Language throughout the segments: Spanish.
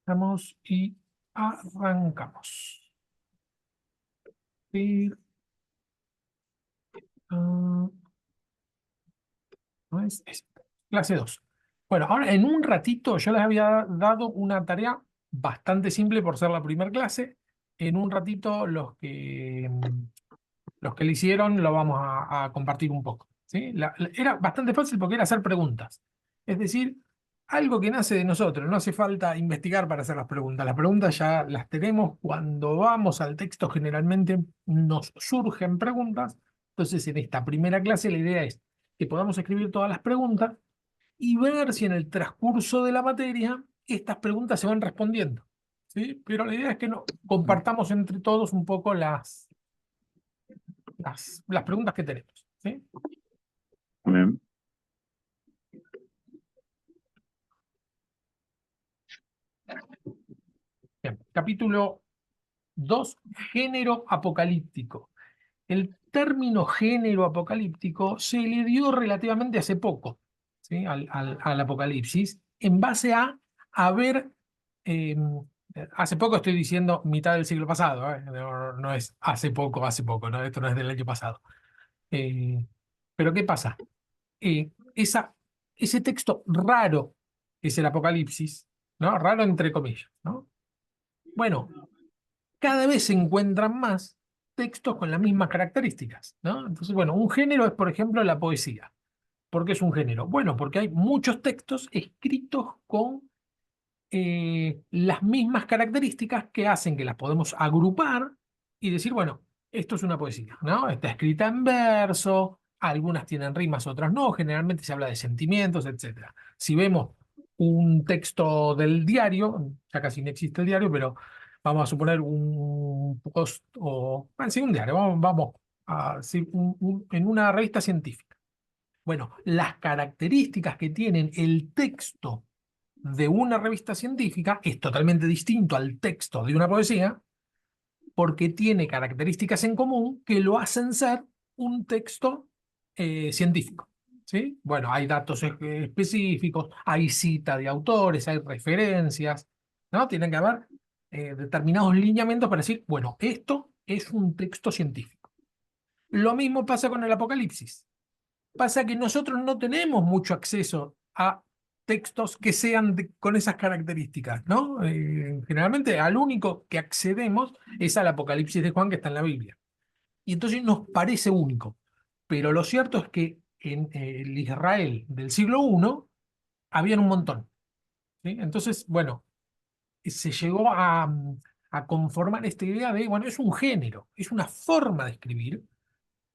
Vamos y arrancamos. Y, ah, ¿no es? Clase 2. Bueno, ahora en un ratito yo les había dado una tarea bastante simple por ser la primera clase. En un ratito los que le hicieron lo vamos a compartir un poco. ¿Sí? Era bastante fácil porque era hacer preguntas. Es decir, algo que nace de nosotros. No hace falta investigar para hacer las preguntas. Las preguntas ya las tenemos cuando vamos al texto. Generalmente nos surgen preguntas. Entonces, en esta primera clase la idea es que podamos escribir todas las preguntas y ver si en el transcurso de la materia estas preguntas se van respondiendo. ¿Sí? Pero la idea es que compartamos entre todos un poco las preguntas que tenemos. ¿Sí? Bien. Bien. Capítulo 2, género apocalíptico. El término género apocalíptico se le dio relativamente hace poco, ¿sí? al apocalipsis, en base a haber, eh, hace poco estoy diciendo mitad del siglo pasado, no es hace poco, ¿no? Esto no es del año pasado. Eh, pero ¿qué pasa? Ese texto raro que es el Apocalipsis, ¿no? Raro entre comillas, ¿no? Bueno, cada vez se encuentran más textos con las mismas características, ¿no? Entonces, bueno, un género es, por ejemplo, la poesía. ¿Por qué es un género? Bueno, porque hay muchos textos escritos con las mismas características que hacen que las podemos agrupar y decir, bueno, esto es una poesía, ¿no? Está escrita en verso, algunas tienen rimas, otras no, generalmente se habla de sentimientos, etc. Si vemos un texto del diario, ya casi no existe el diario, pero vamos a suponer un post o, bueno, sí, un diario, vamos a, sí, en una revista científica. Bueno, las características que tienen el texto de una revista científica es totalmente distinto al texto de una poesía porque tiene características en común que lo hacen ser un texto científico. ¿Sí? Bueno, hay datos específicos, hay cita de autores, hay referencias, ¿no? Tienen que haber determinados lineamientos para decir, bueno, esto es un texto científico. Lo mismo pasa con el Apocalipsis. Pasa que nosotros no tenemos mucho acceso a textos que sean con esas características, ¿no? Generalmente al único que accedemos es al Apocalipsis de Juan que está en la Biblia. Y entonces nos parece único. Pero lo cierto es que en el Israel del siglo I habían un montón. ¿Sí? Entonces, bueno, se llegó a conformar esta idea de, bueno, es un género, es una forma de escribir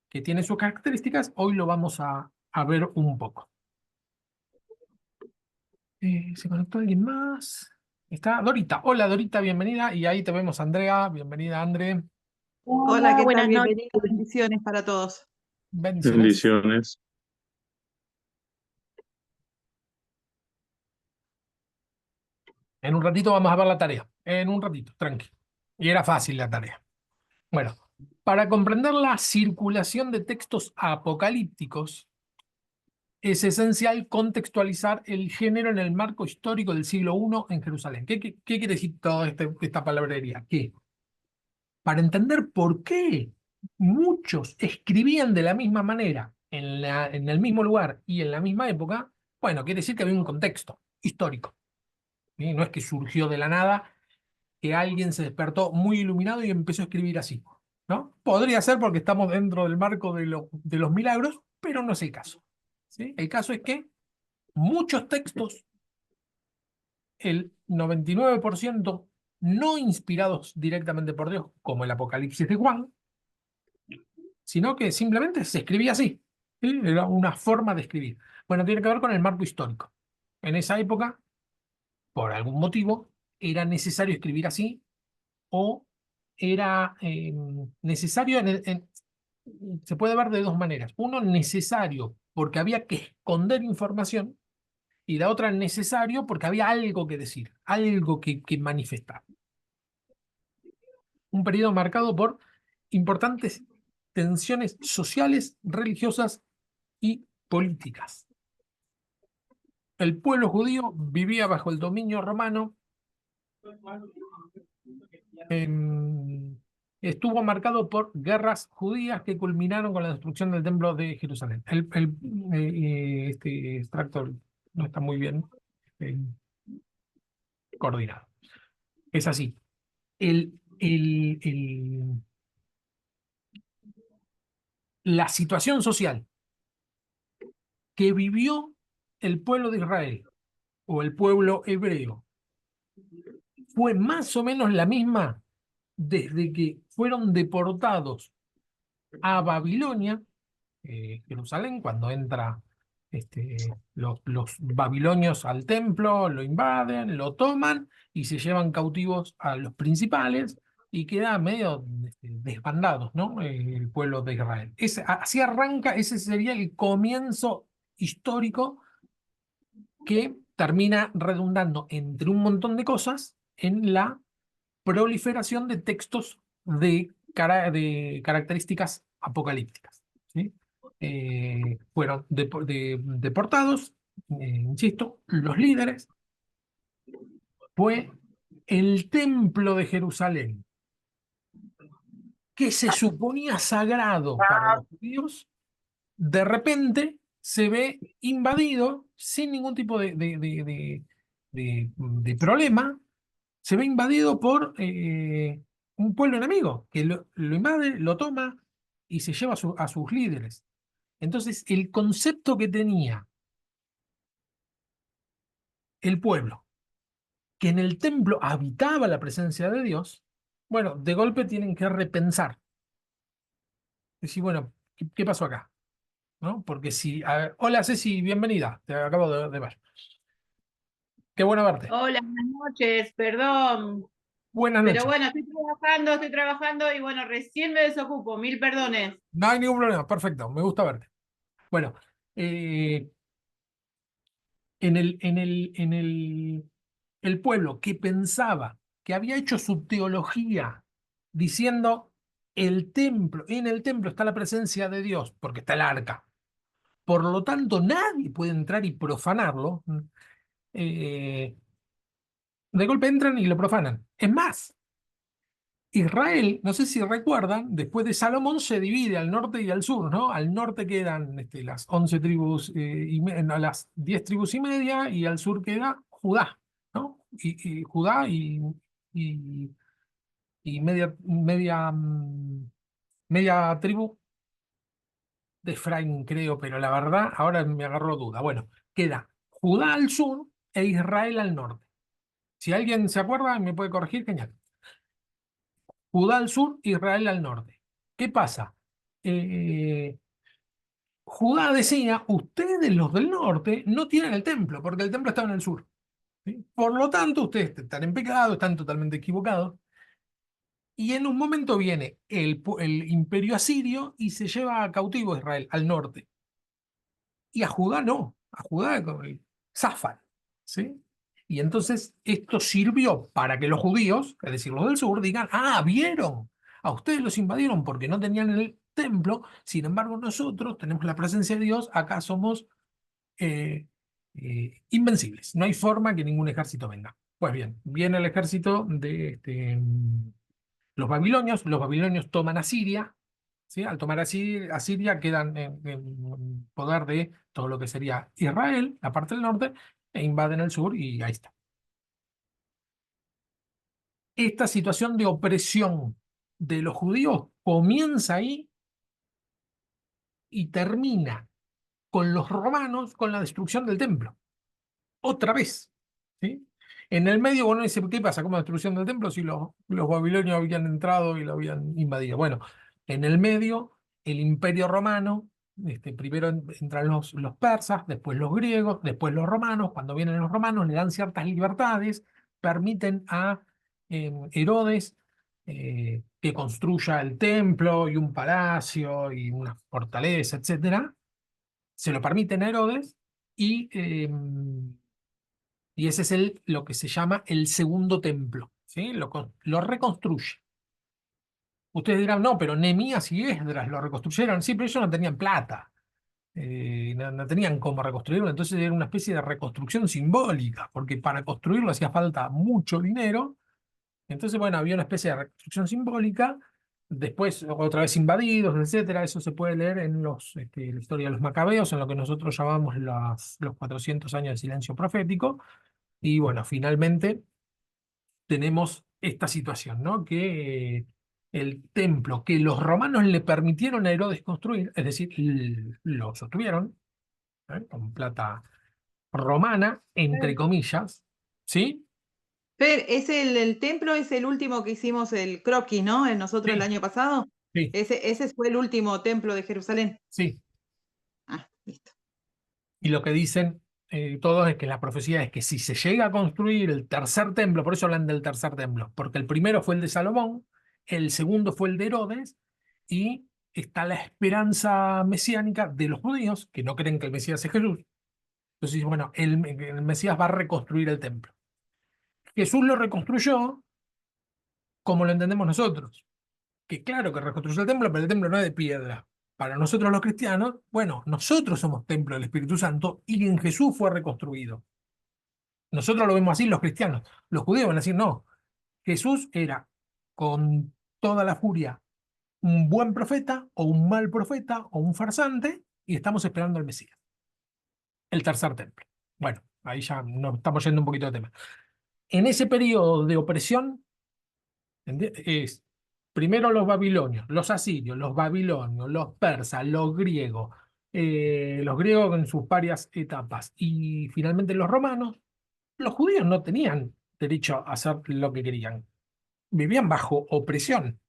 que tiene sus características. Hoy lo vamos a ver un poco. ¿Se conectó alguien más? Está Dorita. Hola Dorita, bienvenida. Y ahí te vemos, Andrea. Bienvenida, Andre. Hola, ¿qué tal? Buenas noches. Bienvenidos, bendiciones para todos. Bendiciones. Bendiciones. En un ratito vamos a ver la tarea. En un ratito, tranqui. Y era fácil la tarea. Bueno, para comprender la circulación de textos apocalípticos, es esencial contextualizar el género en el marco histórico del siglo I en Jerusalén. ¿Qué quiere decir toda esta palabrería? Que para entender por qué muchos escribían de la misma manera en el mismo lugar y en la misma época, bueno, quiere decir que había un contexto histórico. ¿Sí? No es que surgió de la nada, que alguien se despertó muy iluminado y empezó a escribir así, ¿no? Podría ser porque estamos dentro del marco de los milagros, pero no es el caso. ¿Sí? El caso es que muchos textos, el 99% no inspirados directamente por Dios, como el Apocalipsis de Juan, sino que simplemente se escribía así. ¿Sí? Era una forma de escribir. Bueno, tiene que ver con el marco histórico. En esa época, por algún motivo, era necesario escribir así o era necesario, se puede ver de dos maneras. Uno, necesario porque había que esconder información y la otra, necesario porque había algo que decir, algo que manifestar. Un periodo marcado por importantes tensiones sociales, religiosas y políticas. El pueblo judío vivía bajo el dominio romano estuvo marcado por guerras judías que culminaron con la destrucción del templo de Jerusalén. Este extracto no está muy bien eh, coordinado. Es así. El, el, el- la situación social que vivió el pueblo de Israel o el pueblo hebreo fue más o menos la misma desde que fueron deportados a Babilonia, Jerusalén, cuando entra los babilonios al templo, lo invaden, lo toman y se llevan cautivos a los principales y queda medio desbandados, ¿no? El pueblo de Israel. Así arranca, ese sería el comienzo histórico que termina redundando entre un montón de cosas en la proliferación de textos de características apocalípticas. ¿Sí? Fueron deportados, insisto, los líderes, fue el templo de Jerusalén, que se suponía sagrado para los judíos, de repente se ve invadido sin ningún tipo de problema, se ve invadido por un pueblo enemigo que lo invade, lo toma y se lleva a sus líderes. Entonces, el concepto que tenía el pueblo, que en el templo habitaba la presencia de Dios, bueno, de golpe tienen que repensar. Decir, bueno, ¿qué pasó acá? ¿No? Porque si, a ver, hola Ceci, bienvenida, te acabo de ver. Qué bueno verte. Hola, buenas noches, perdón. Buenas Pero noches. bueno, estoy trabajando y bueno, recién me desocupo, mil perdones. No hay ningún problema, perfecto, me gusta verte. Bueno, eh, el pueblo que pensaba que había hecho su teología diciendo en el templo está la presencia de Dios, porque está el arca. Por lo tanto, nadie puede entrar y profanarlo. eh, de golpe entran y lo profanan. Es más, Israel, no sé si recuerdan, después de Salomón se divide al norte y al sur, ¿no? Al norte quedan las 11 tribus, no, las 10 tribus y media, y al sur queda Judá, ¿no? Y Judá y, y media tribu de Efraín, creo, pero la verdad, ahora me agarró duda. Bueno, queda Judá al sur e Israel al norte. Si alguien se acuerda, me puede corregir, genial. Judá al sur, Israel al norte. ¿Qué pasa? Eh, Judá decía, ustedes los del norte no tienen el templo, porque el templo estaba en el sur. ¿Sí? Por lo tanto, ustedes están en pecado, están totalmente equivocados. Y en un momento viene el imperio asirio y se lleva a cautivo a Israel, al norte. Y a Judá no, a Judá zafan. ¿Sí? Y entonces esto sirvió para que los judíos, es decir, los del sur, digan, ah, vieron, a ustedes los invadieron porque no tenían el templo, sin embargo nosotros tenemos la presencia de Dios, acá somos invencibles, no hay forma que ningún ejército venga. Pues bien, viene el ejército de los babilonios toman a Siria, ¿sí? Al tomar a Siria quedan en poder de todo lo que sería Israel, la parte del norte, e invaden el sur y ahí está. Esta situación de opresión de los judíos comienza ahí y termina con los romanos con la destrucción del templo. Otra vez. ¿Sí? En el medio, bueno, dice, ¿qué pasa con la destrucción del templo si los babilonios habían entrado y lo habían invadido? Bueno, en el medio, el imperio romano, primero entran los persas, después los griegos, después los romanos. Cuando vienen los romanos le dan ciertas libertades, permiten a Herodes que construya el templo y un palacio y una fortaleza, etcétera. Se lo permiten a Herodes y ese es lo que se llama el segundo templo, ¿sí? Lo reconstruye. Ustedes dirán, no, pero Nehemías y Esdras lo reconstruyeron. Sí, pero ellos no tenían plata. No tenían cómo reconstruirlo, entonces era una especie de reconstrucción simbólica, porque para construirlo hacía falta mucho dinero. Entonces, bueno, había una especie de reconstrucción simbólica, después otra vez invadidos, etcétera. Eso se puede leer en la historia de los macabeos, en lo que nosotros llamamos los 400 años de silencio profético. Y bueno, finalmente tenemos esta situación, ¿no? Que el templo que los romanos le permitieron a Herodes construir, es decir, lo sostuvieron, con plata romana, entre comillas, ¿sí? Fer, el templo es el último que hicimos el croquis, ¿no? Nosotros el Sí, año pasado. sí, Ese fue el último templo de Jerusalén. sí. Ah, listo. Y lo que dicen todos es que la profecía es que si se llega a construir el tercer templo, por eso hablan del tercer templo, porque el primero fue el de Salomón, el segundo fue el de Herodes, y está la esperanza mesiánica de los judíos, que no creen que el Mesías es Jesús. Entonces, bueno, el Mesías va a reconstruir el templo. Jesús lo reconstruyó como lo entendemos nosotros, que claro que reconstruyó el templo, pero el templo no es de piedra. Para nosotros los cristianos, bueno, nosotros somos templo del Espíritu Santo y en Jesús fue reconstruido. Nosotros lo vemos así, los cristianos. Los judíos van a decir, no, Jesús era con toda la furia un buen profeta o un mal profeta o un farsante y estamos esperando al Mesías, el tercer templo. Bueno, ahí ya nos estamos yendo un poquito de tema. En ese periodo de opresión es primero los babilonios, los asirios, los babilonios, los persas, los griegos en sus varias etapas y finalmente los romanos. Los judíos no tenían derecho a hacer lo que querían, vivían bajo opresión.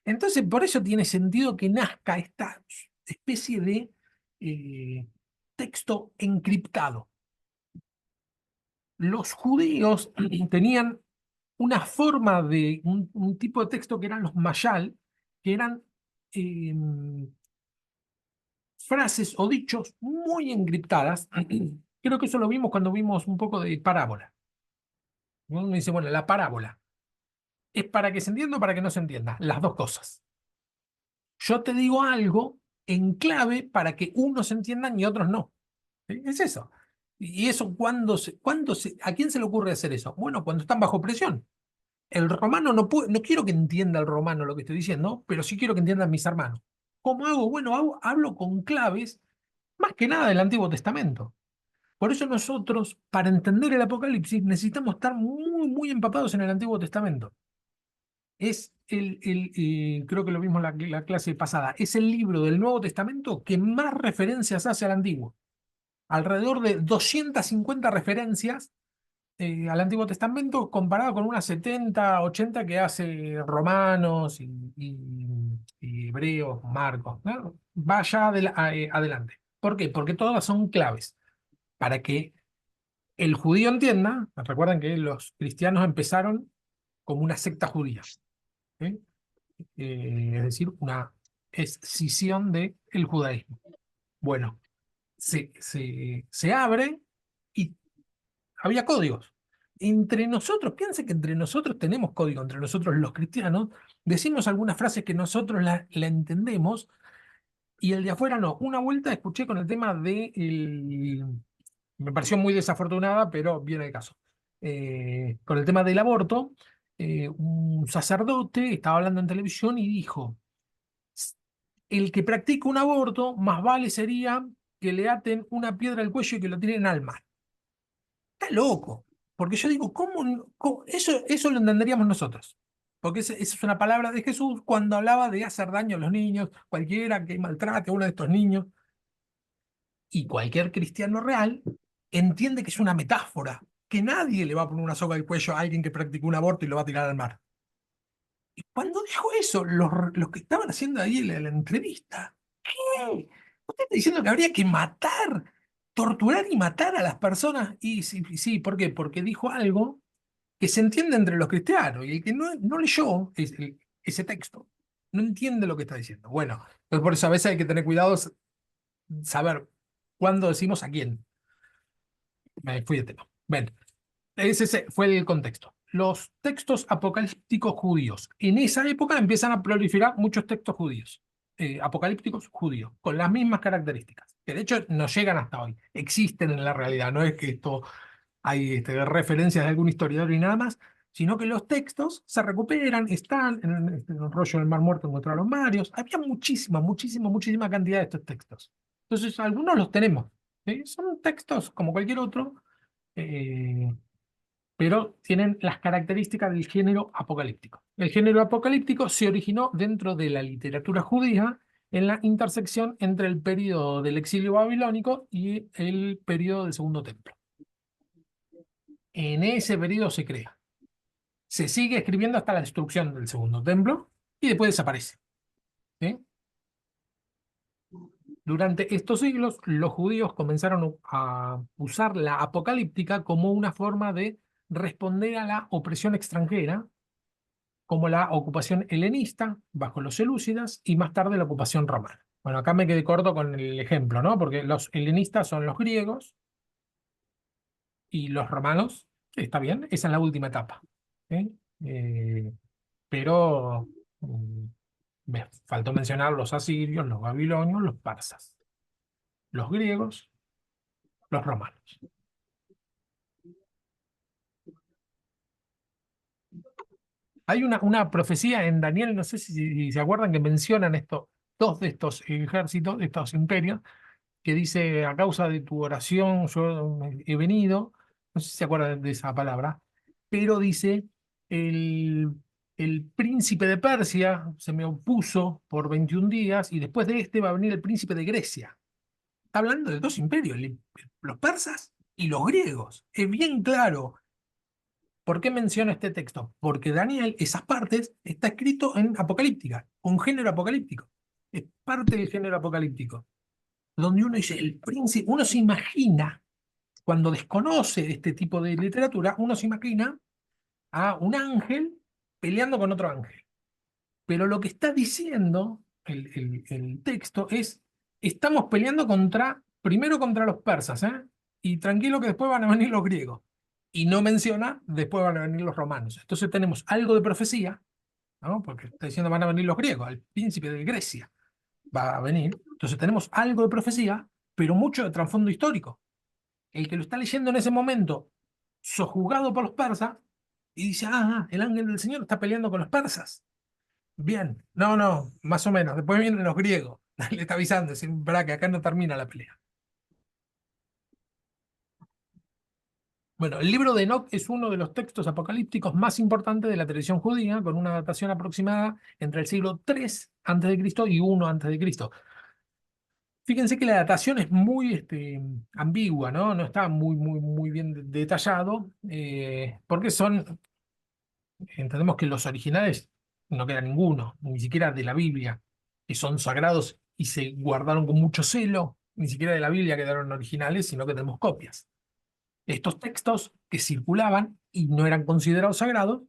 Entonces, por eso tiene sentido que nazca esta especie de eh, texto encriptado. Los judíos tenían una forma de un tipo de texto que eran los mayal, que eran eh, frases o dichos muy encriptadas. Creo que eso lo vimos cuando vimos un poco de parábola. Uno dice, bueno, la parábola es para que se entienda o para que no se entienda, las dos cosas. Yo te digo algo en clave para que unos se entiendan y otros no. ¿Sí? Es eso. Y eso, ¿a quién se le ocurre hacer eso? Bueno, cuando están bajo presión. El romano no quiero que entienda el romano lo que estoy diciendo, pero sí quiero que entiendan mis hermanos. ¿Cómo hago? Bueno, hablo con claves, más que nada del Antiguo Testamento. Por eso nosotros, para entender el Apocalipsis, necesitamos estar muy, muy empapados en el Antiguo Testamento. Es creo que lo vimos en la clase pasada, es el libro del Nuevo Testamento que más referencias hace al Antiguo. Alrededor de 250 referencias al Antiguo Testamento comparado con unas 70, 80 que hace Romanos y Hebreos, Marcos, ¿no? Vaya adelante. ¿Por qué? Porque todas son claves para que el judío entienda. Recuerden que los cristianos empezaron como una secta judía, ¿sí? Es decir, una escisión del judaísmo. Bueno, se abre y había códigos. Entre nosotros, piense que entre nosotros tenemos código, entre nosotros los cristianos, decimos algunas frases que nosotros la entendemos y el de afuera no. Una vuelta escuché con el tema me pareció muy desafortunada, pero viene el caso. Con el tema del aborto, un sacerdote estaba hablando en televisión y dijo, el que practica un aborto, más vale sería que le aten una piedra al cuello y que lo tiren al mar. Está loco. Porque yo digo, eso lo entenderíamos nosotros? Porque esa es una palabra de Jesús cuando hablaba de hacer daño a los niños, cualquiera que maltrate a uno de estos niños. Y cualquier cristiano real entiende que es una metáfora, que nadie le va a poner una soga al cuello a alguien que practicó un aborto y lo va a tirar al mar. Y cuando dijo eso, los que estaban haciendo ahí la entrevista, ¿qué? Usted está diciendo que habría que matar, torturar y matar a las personas. Y sí, sí, ¿por qué? Porque dijo algo que se entiende entre los cristianos y el que no leyó ese texto no entiende lo que está diciendo. Bueno, entonces por eso a veces hay que tener cuidado, saber cuándo decimos a quién. Me fui de tema. Ven, ese fue el contexto. Los textos apocalípticos judíos. En esa época empiezan a proliferar muchos textos judíos. apocalípticos judíos, con las mismas características, que de hecho no llegan hasta hoy, existen en la realidad, no es que esto hay referencias de algún historiador y nada más, sino que los textos se recuperan, están en el rollo del Mar Muerto, encontraron varios, había muchísima cantidad de estos textos. Entonces, algunos los tenemos, ¿sí? Son textos como cualquier otro, eh, pero tienen las características del género apocalíptico. El género apocalíptico se originó dentro de la literatura judía en la intersección entre el periodo del exilio babilónico y el periodo del Segundo Templo. En ese periodo se crea. Se sigue escribiendo hasta la destrucción del Segundo Templo y después desaparece, ¿sí? Durante estos siglos, los judíos comenzaron a usar la apocalíptica como una forma de responder a la opresión extranjera, como la ocupación helenista bajo los selúcidas y más tarde la ocupación romana. Bueno, acá me quedé corto con el ejemplo, ¿no? Porque los helenistas son los griegos y los romanos, está bien, esa es la última etapa, ¿sí? Pero me faltó mencionar los asirios, los babilonios, los persas, los griegos, los romanos. Hay una profecía en Daniel, no sé si se acuerdan, que mencionan dos de estos ejércitos, de estos imperios, que dice: a causa de tu oración yo he venido, no sé si se acuerdan de esa palabra, pero dice: el, el príncipe de Persia se me opuso por 21 días y después de este va a venir el príncipe de Grecia. Está hablando de dos imperios, los persas y los griegos. Es bien claro. ¿Por qué menciono este texto? Porque Daniel, esas partes, está escrito en apocalíptica, un género apocalíptico. Es parte del género apocalíptico, donde uno dice, el príncipe, uno se imagina, cuando desconoce este tipo de literatura, uno se imagina a un ángel peleando con otro ángel. Pero lo que está diciendo el texto es: estamos peleando primero contra los persas, ¿eh? Y tranquilo que después van a venir los griegos. Y no menciona, después van a venir los romanos. Entonces tenemos algo de profecía, ¿no? Porque está diciendo van a venir los griegos, el príncipe de Grecia va a venir. Entonces tenemos algo de profecía, pero mucho de trasfondo histórico. El que lo está leyendo en ese momento, sojuzgado por los persas, y dice: el ángel del Señor está peleando con los persas. Bien, no, más o menos. Después vienen los griegos. Le está avisando, diciendo: verá que acá no termina la pelea. Bueno, el libro de Enoc es uno de los textos apocalípticos más importantes de la tradición judía, con una datación aproximada entre el siglo III a.C. y I a.C. Fíjense que la datación es muy ambigua, ¿no? No está muy bien detallado, porque entendemos que los originales no queda ninguno, ni siquiera de la Biblia, que son sagrados y se guardaron con mucho celo, ni siquiera de la Biblia quedaron originales, sino que tenemos copias. Estos textos que circulaban y no eran considerados sagrados,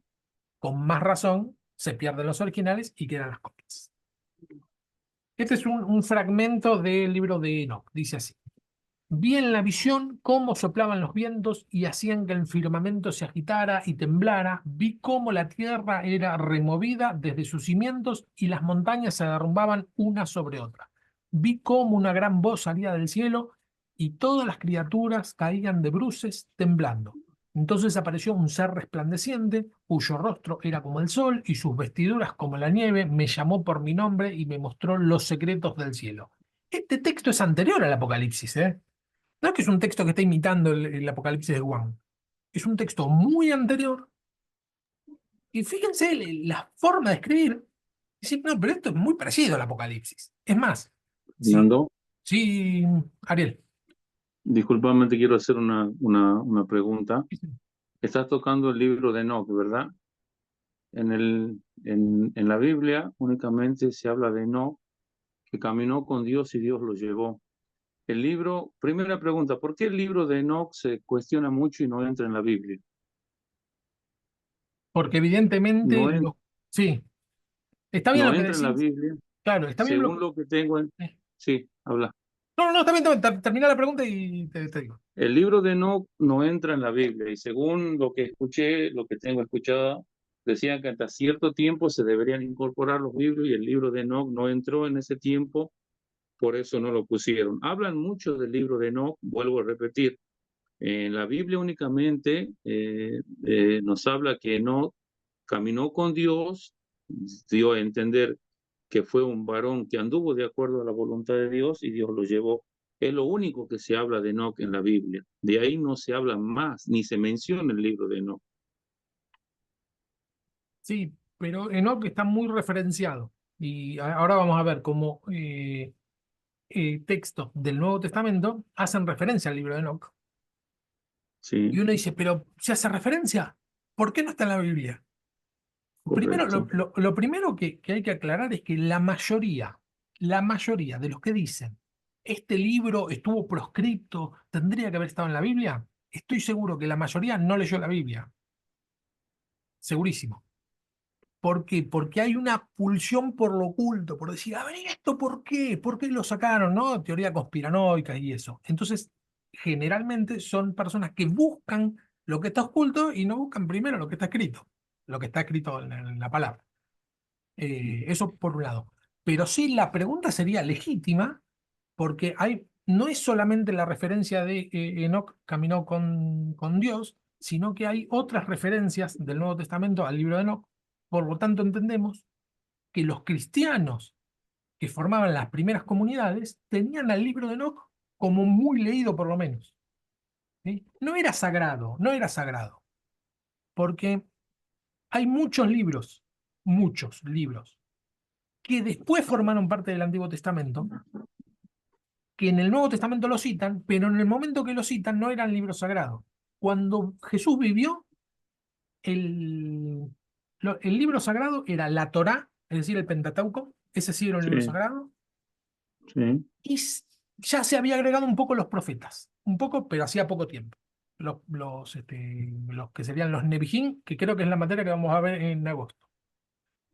con más razón se pierden los originales y quedan las copias. Este es un fragmento del libro de Enoc, dice así: vi en la visión cómo soplaban los vientos y hacían que el firmamento se agitara y temblara. Vi cómo la tierra era removida desde sus cimientos y las montañas se derrumbaban una sobre otra. Vi cómo una gran voz salía del cielo y todas las criaturas caían de bruces temblando. Entonces apareció un ser resplandeciente, cuyo rostro era como el sol y sus vestiduras como la nieve. Me llamó por mi nombre y me mostró los secretos del cielo. Este texto es anterior al Apocalipsis, ¿eh? No es que es un texto que está imitando el Apocalipsis de Juan. Es un texto muy anterior. Y fíjense la forma de escribir. Decir: no, pero esto es muy parecido al Apocalipsis. Es más, sí, Fernando, sí, Ariel. discúlpame, te quiero hacer una pregunta. Estás tocando el libro de Enoch, ¿verdad? En la Biblia únicamente se habla de Enoch, que caminó con Dios y Dios lo llevó. El libro, primera pregunta, ¿por qué el libro de Enoch se cuestiona mucho y no entra en la Biblia? Porque evidentemente, No, sí, está bien no lo que entra en la decís. Biblia, Claro, está bien lo según que... lo que tengo en... Sí, habla. No, está bien, termina la pregunta y te digo. El libro de Enoch no entra en la Biblia y según lo que escuché, lo que tengo escuchado, decían que hasta cierto tiempo se deberían incorporar los libros y el libro de Enoc no entró en ese tiempo, por eso no lo pusieron. Hablan mucho del libro de Enoc, vuelvo a repetir, en la Biblia únicamente nos habla que Enoc caminó con Dios, dio a entender que fue un varón que anduvo de acuerdo a la voluntad de Dios y Dios lo llevó. Es lo único que se habla de Enoc en la Biblia. De ahí no se habla más, ni se menciona el libro de Enoc. Sí, pero Enoch está muy referenciado. Y ahora vamos a ver cómo textos del Nuevo Testamento hacen referencia al libro de Enoch. Y Sí, uno dice, pero si hace referencia, ¿por qué no está en la Biblia? Primero, correcto. lo primero que hay que aclarar es que la mayoría de los que dicen, este libro estuvo proscripto, tendría que haber estado en la Biblia, estoy seguro que la mayoría no leyó la Biblia. Segurísimo. ¿Por qué? Porque hay una pulsión por lo oculto, por decir, a ver, ¿esto por qué? ¿Por qué lo sacaron? ¿No? Teoría conspiranoica y eso. Entonces, generalmente son personas que buscan lo que está oculto y no buscan primero lo que está escrito, lo que está escrito en la palabra. Eso por un lado. Pero sí, la pregunta sería legítima, porque no es solamente la referencia de Enoc caminó con Dios, sino que hay otras referencias del Nuevo Testamento al libro de Enoc. Por lo tanto, entendemos que los cristianos que formaban las primeras comunidades tenían al libro de Enoc como muy leído por lo menos. ¿Sí? No era sagrado, no era sagrado, porque hay muchos libros, que después formaron parte del Antiguo Testamento, que en el Nuevo Testamento lo citan, pero en el momento que lo citan no eran libros sagrados. Cuando Jesús vivió, el, el libro sagrado era la Torá, es decir, el Pentateuco, ese sí era un libro Sí, sagrado, sí. y ya se había agregado un poco los profetas, un poco, pero hacía poco tiempo. Los que serían los Nevijín, que creo que es la materia que vamos a ver en agosto.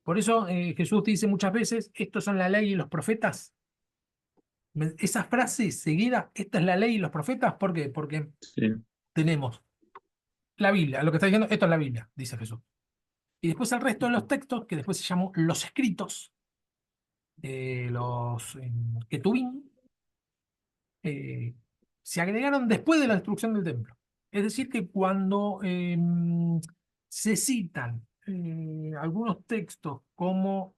Por eso Jesús dice muchas veces, estos son la ley y los profetas. Esa frase seguida, esta es la ley y los profetas, ¿por qué? Porque Sí. tenemos la Biblia, lo que está diciendo, esto es la Biblia, dice Jesús. Y después el resto de los textos, que después se llamó los escritos, los Ketubín, se agregaron después de la destrucción del templo. Es decir, que cuando se citan algunos textos como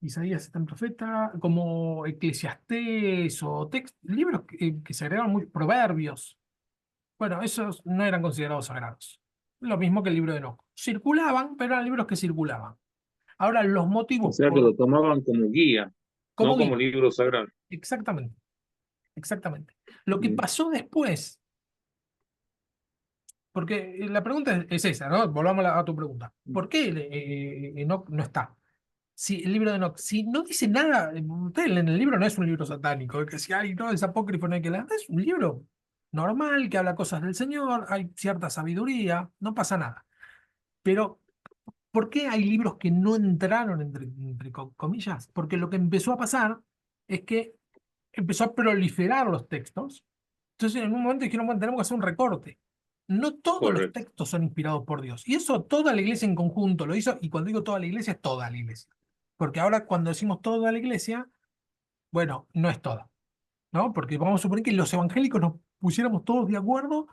Isaías está en profeta, como Eclesiastés o libros que se agregaron muy, proverbios, bueno, esos no eran considerados sagrados. Lo mismo que el libro de Enoch. Circulaban, pero eran libros que circulaban. Ahora, los O motivos sea que lo tomaban como guía, como no como guía. libro sagrado. Exactamente, exactamente. Lo que Sí. pasó después, porque la pregunta es esa, ¿no? Volvamos a tu pregunta. ¿Por qué Enoch no está? Si el libro de Enoch, si no dice nada, usted en el libro no es un libro satánico, que si hay, no, es apócrifo, no hay que leer, es un libro normal que habla cosas del Señor, hay cierta sabiduría, no pasa nada. Pero, ¿por qué hay libros que no entraron entre comillas? Porque lo que empezó a pasar es que empezó a proliferar los textos. Entonces, en un momento dijeron, bueno, tenemos que hacer un recorte. No todos los Correcto. textos son inspirados por Dios. Y eso toda la iglesia en conjunto lo hizo. Y cuando digo toda la iglesia, es toda la iglesia. Porque ahora cuando decimos toda la iglesia, bueno, no es toda, ¿no? Porque vamos a suponer que los evangélicos nos pusiéramos todos de acuerdo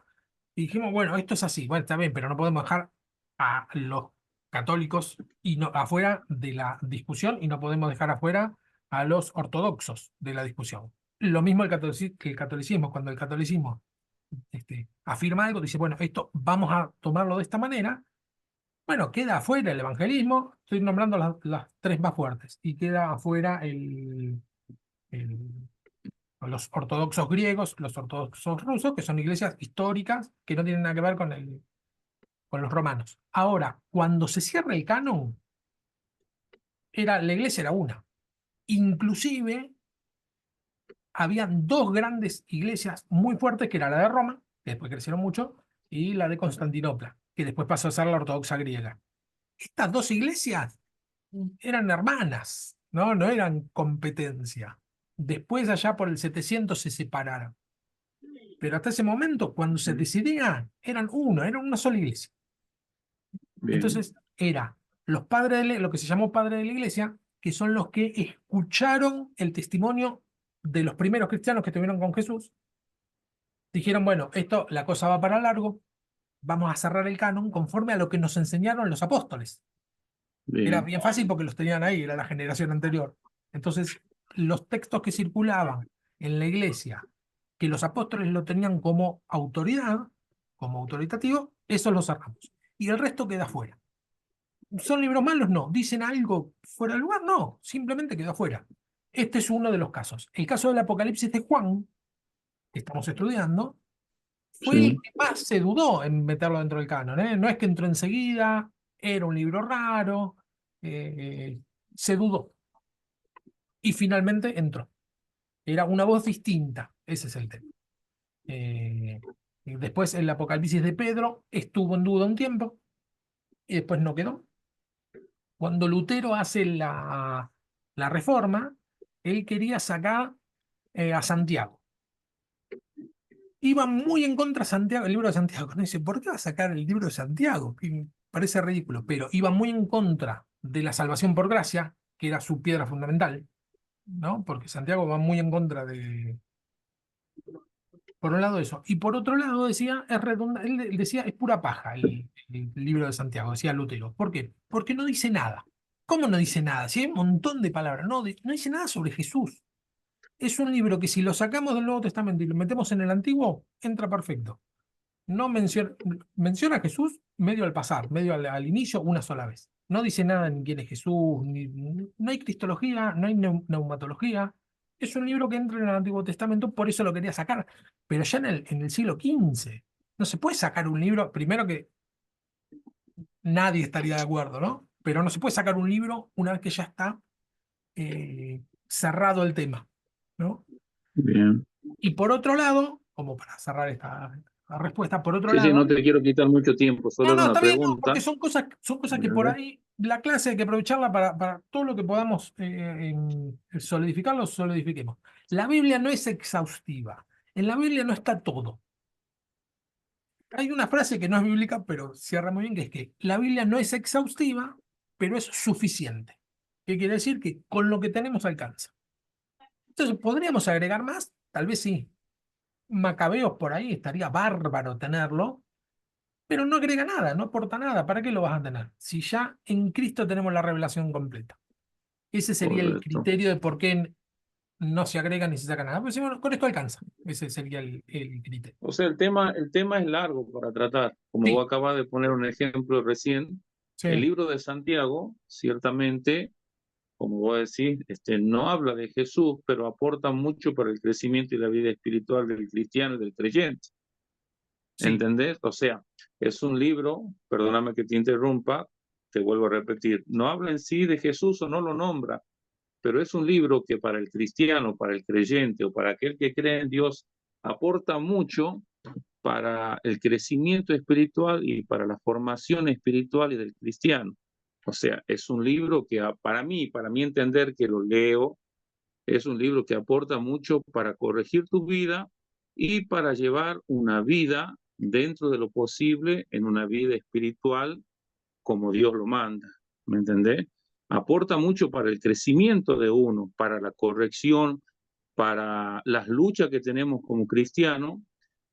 y dijimos, bueno, esto es así, bueno, está bien, pero no podemos dejar a los católicos y no, afuera de la discusión y no podemos dejar afuera a los ortodoxos de la discusión. Lo mismo que el catolicismo, cuando el catolicismo afirma algo, dice, bueno, esto vamos a tomarlo de esta manera, bueno, queda afuera el evangelismo, estoy nombrando las tres más fuertes, y queda afuera el- los ortodoxos griegos, los ortodoxos rusos, que son iglesias históricas que no tienen nada que ver con los romanos. Ahora, cuando se cierra el canon, la iglesia era una. Inclusive, habían dos grandes iglesias muy fuertes, que era la de Roma, que después crecieron mucho, y la de Constantinopla, que después pasó a ser la ortodoxa griega. Estas dos iglesias eran hermanas, ¿no? No eran competencia. Después, allá por el 700, se separaron. Pero hasta ese momento, cuando se decidía, eran una sola iglesia. Bien. Entonces, era los padres lo que se llamó padres de la iglesia, que son los que escucharon el testimonio de los primeros cristianos que estuvieron con Jesús. Dijeron, bueno, la cosa va para largo, vamos a cerrar el canon conforme a lo que nos enseñaron los apóstoles. Era Bien. bien fácil porque los tenían ahí, era la generación anterior. Entonces, los textos que circulaban en la iglesia, que los apóstoles lo tenían como autoridad, como autoritativo, esos los cerramos. Y el resto queda fuera. ¿Son libros malos? No. ¿Dicen algo fuera de lugar? No. Simplemente quedó fuera. Este es uno de los casos. El caso del Apocalipsis de Juan, que estamos estudiando, fue el Sí. que más se dudó en meterlo dentro del canon, ¿eh? No es que entró enseguida, era un libro raro, se dudó. Y finalmente entró. Era una voz distinta, ese es el tema. Y después el Apocalipsis de Pedro estuvo en duda un tiempo y después no quedó. Cuando Lutero hace la reforma, él quería sacar a Santiago. Iba muy en contra de Santiago, el libro de Santiago. No dice, ¿por qué va a sacar el libro de Santiago? Que parece ridículo, pero iba muy en contra de la salvación por gracia, que era su piedra fundamental, ¿no? Porque Santiago va muy en contra de, por un lado eso. Y por otro lado decía, es él decía, es pura paja el libro de Santiago, decía Lutero. ¿Por qué? Porque no dice nada. ¿Cómo no dice nada? Si hay un montón de palabras, no dice nada sobre Jesús. Es un libro que si lo sacamos del Nuevo Testamento y lo metemos en el Antiguo, entra perfecto. No menciona a Jesús medio al pasar, medio al inicio, una sola vez. No dice nada ni quién es Jesús, no hay cristología, no hay neumatología. Es un libro que entra en el Antiguo Testamento, por eso lo quería sacar. Pero ya en el siglo XV. No se puede sacar un libro, primero que nadie estaría de acuerdo, ¿no? Pero no se puede sacar un libro una vez que ya está cerrado el tema, ¿no? Bien. Y por otro lado, como para cerrar esta respuesta, por otro Sí, sí, lado, no te quiero quitar mucho tiempo, solo no, era no, una está bien, no, porque pregunta. son cosas que por ahí la clase hay que aprovecharla para todo lo que podamos solidificarlo, solidifiquemos. La Biblia no es exhaustiva. En la Biblia no está todo. Hay una frase que no es bíblica, pero cierra muy bien, que es que la Biblia no es exhaustiva, pero es suficiente. ¿Qué quiere decir? Que con lo que tenemos alcanza. Entonces, ¿podríamos agregar más? Tal vez sí. Macabeos por ahí, estaría bárbaro tenerlo, pero no agrega nada, no aporta nada. ¿Para qué lo vas a tener? Si ya en Cristo tenemos la revelación completa. Ese sería el Correcto. criterio de por qué no se agrega ni se saca nada. Pues sí, bueno, con esto alcanza. Ese sería el criterio. O sea, el tema es largo para tratar. Como Sí, vos acabas de poner un ejemplo recién, el sí, libro de Santiago, ciertamente, como vos decís, no habla de Jesús, pero aporta mucho para el crecimiento y la vida espiritual del cristiano y del creyente. sí. ¿Entendés? O sea, es un libro, perdóname que te interrumpa, te vuelvo a repetir, no habla en sí de Jesús o no lo nombra, pero es un libro que para el cristiano, para el creyente o para aquel que cree en Dios, aporta mucho para el crecimiento espiritual y para la formación espiritual y del cristiano. O sea, es un libro que para mí entender que lo leo, es un libro que aporta mucho para corregir tu vida y para llevar una vida dentro de lo posible en una vida espiritual como Dios lo manda. ¿Me entendés? Aporta mucho para el crecimiento de uno, para la corrección, para las luchas que tenemos como cristianos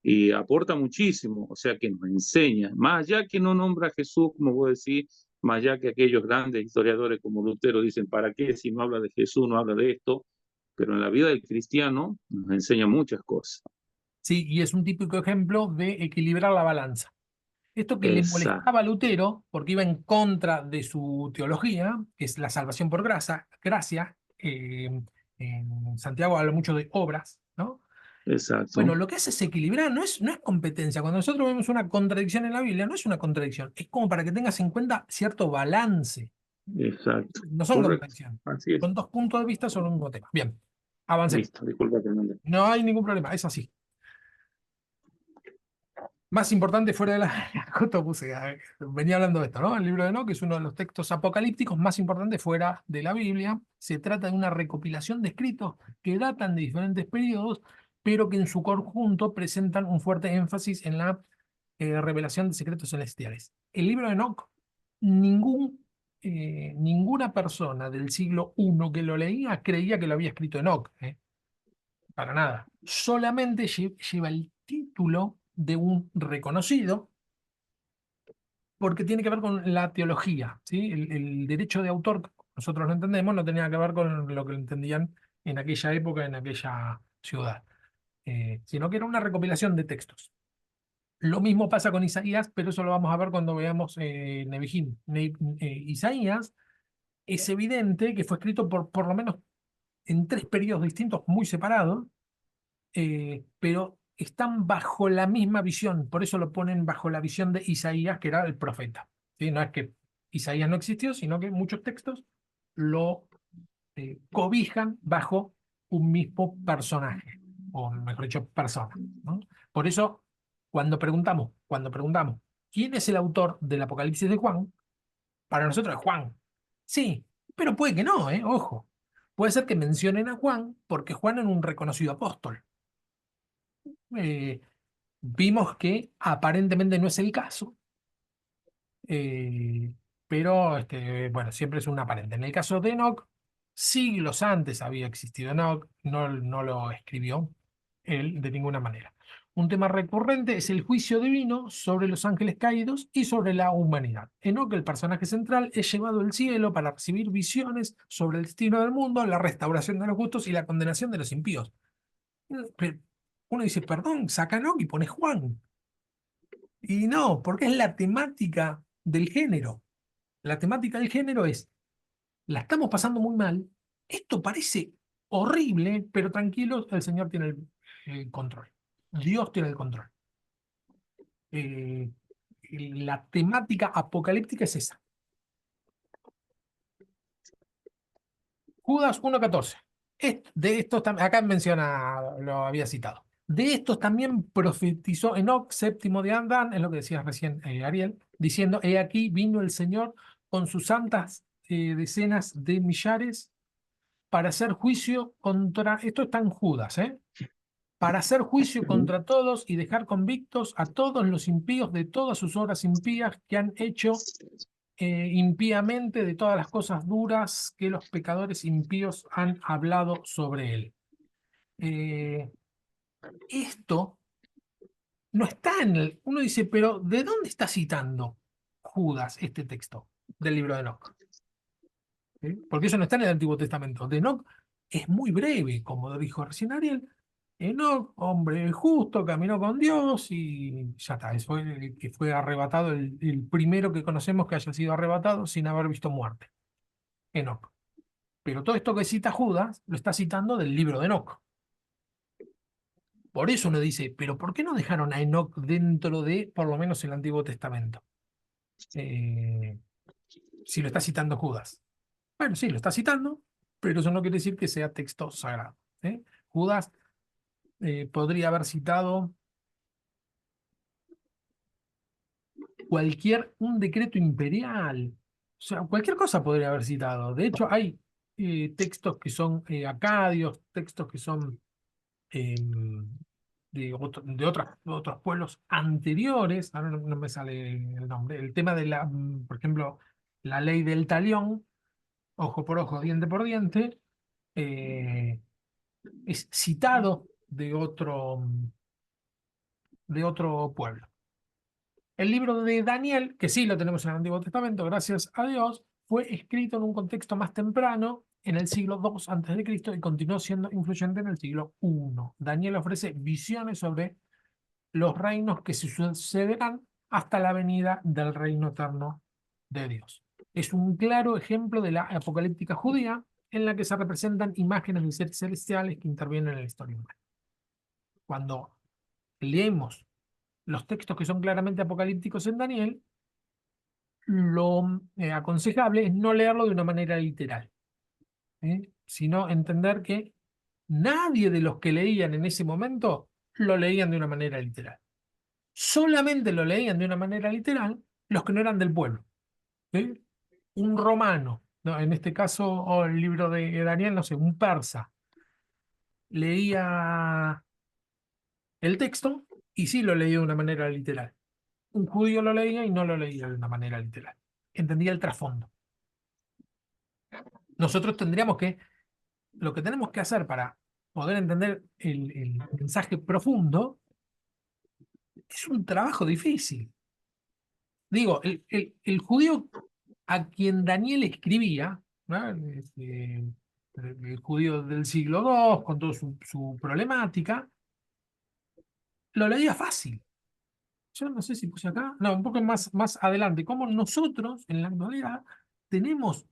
y aporta muchísimo, o sea que nos enseña, más allá que no nombra a Jesús, como vos decís, más allá que aquellos grandes historiadores como Lutero dicen, ¿para qué si no habla de Jesús, no habla de esto? Pero en la vida del cristiano nos enseña muchas cosas. Sí, y es un típico ejemplo de equilibrar la balanza. Esto que le Exacto, molestaba a Lutero, porque iba en contra de su teología, que es la salvación por gracia, en Santiago habla mucho de obras, ¿no? Bueno, exacto, lo que hace es equilibrar, no es competencia. Cuando nosotros vemos una contradicción en la Biblia, no es una contradicción, es como para que tengas en cuenta cierto balance. exacto, No son correcto, contradicciones, así es. son dos puntos de vista sobre un mismo tema. Bien, avancemos. Listo, disculpa que no. No hay ningún problema, es así. Más importante fuera de la justo puse, venía hablando de esto, ¿no? El libro de Enoc, que es uno de los textos apocalípticos más importantes fuera de la Biblia. Se trata de una recopilación de escritos que datan de diferentes periodos pero que en su conjunto presentan un fuerte énfasis en la revelación de secretos celestiales. El libro de Enoc, ninguna persona del siglo I que lo leía creía que lo había escrito Enoc, para nada. Solamente lleva el título de un reconocido, porque tiene que ver con la teología, ¿sí? El derecho de autor, que nosotros lo entendemos, no tenía que ver con lo que entendían en aquella época, en aquella ciudad, sino que era una recopilación de textos. Lo mismo pasa con Isaías, pero eso lo vamos a ver cuando veamos Nevijín. Isaías es evidente que fue escrito por lo menos en 3 periodos distintos, muy separados, pero están bajo la misma visión, por eso lo ponen bajo la visión de Isaías, que era el profeta. ¿Sí? No es que Isaías no existió, sino que muchos textos lo cobijan bajo un mismo personaje, o mejor dicho, persona, ¿no? Por eso, cuando preguntamos, ¿quién es el autor del Apocalipsis de Juan? Para nosotros es Juan. Sí, pero puede que no, ojo. Puede ser que mencionen a Juan porque Juan era un reconocido apóstol. Eh, Vimos que aparentemente no es el caso, eh, pero bueno, siempre es un aparente. En el caso de Enoch, siglos antes había existido Enoch, no lo escribió él de ninguna manera. Un tema recurrente es el juicio divino sobre los ángeles caídos y sobre la humanidad. Enoch, el personaje central, es llevado al cielo para recibir visiones sobre el destino del mundo, la restauración de los justos y la condenación de los impíos. Pero uno dice, perdón, saca Enoch y pone Juan. Y no, porque es la temática del género. La temática del género es, la estamos pasando muy mal, esto parece horrible, pero tranquilos, el Señor tiene el control. Dios tiene el control. Eh, la temática apocalíptica es esa. Judas 1:14. De estos acá menciona, lo había citado. De estos también profetizó Enoc, séptimo de Adán, es lo que decías recién, Ariel, diciendo: He aquí vino el Señor con sus santas decenas de millares para hacer juicio contra. Esto está en Judas, para hacer juicio contra todos y dejar convictos a todos los impíos de todas sus obras impías que han hecho impíamente, de todas las cosas duras que los pecadores impíos han hablado sobre él. Esto no está en el. Uno dice, pero ¿de dónde está citando Judas este texto del libro de Enoc? ¿Sí? Porque eso no está en el Antiguo Testamento. De Enoc es muy breve, como dijo recién Ariel. Enoc, hombre justo, caminó con Dios y ya está. Eso fue el que fue arrebatado, el primero que conocemos que haya sido arrebatado sin haber visto muerte. Enoc. Pero todo esto que cita Judas lo está citando del libro de Enoc. Por eso uno dice, pero ¿por qué no dejaron a Enoc dentro de, por lo menos, el Antiguo Testamento? Si lo está citando Judas. Bueno, sí, lo está citando, pero eso no quiere decir que sea texto sagrado. Judas podría haber citado un decreto imperial. O sea, cualquier cosa podría haber citado. De hecho, hay textos que son acadios, textos que son de otros pueblos anteriores. Ahora no me sale el nombre. El tema de por ejemplo, la ley del talión, ojo por ojo, diente por diente, es citado de otro pueblo. El libro de Daniel, que sí lo tenemos en el Antiguo Testamento, gracias a Dios, fue escrito en un contexto más temprano, en el siglo II a.C., y continuó siendo influyente en el siglo I. Daniel ofrece visiones sobre los reinos que se sucederán hasta la venida del reino eterno de Dios. Es un claro ejemplo de la apocalíptica judía, en la que se representan imágenes de seres celestiales que intervienen en la historia humana. Cuando leemos los textos que son claramente apocalípticos en Daniel, lo aconsejable es no leerlo de una manera literal, sino entender que nadie de los que leían en ese momento lo leían de una manera literal. Solamente lo leían de una manera literal los que no eran del pueblo. ¿Sí? Un romano, ¿no? En este caso, o el libro de Daniel, no sé, un persa, leía el texto y sí lo leía de una manera literal. Un judío lo leía y no lo leía de una manera literal. Entendía el trasfondo. Nosotros lo que tenemos que hacer para poder entender el mensaje profundo es un trabajo difícil. Digo, el judío a quien Daniel escribía, ¿no? El judío del siglo II, con toda su problemática, lo leía fácil. Yo no sé si puse acá, no, un poco más adelante, como nosotros en la actualidad tenemos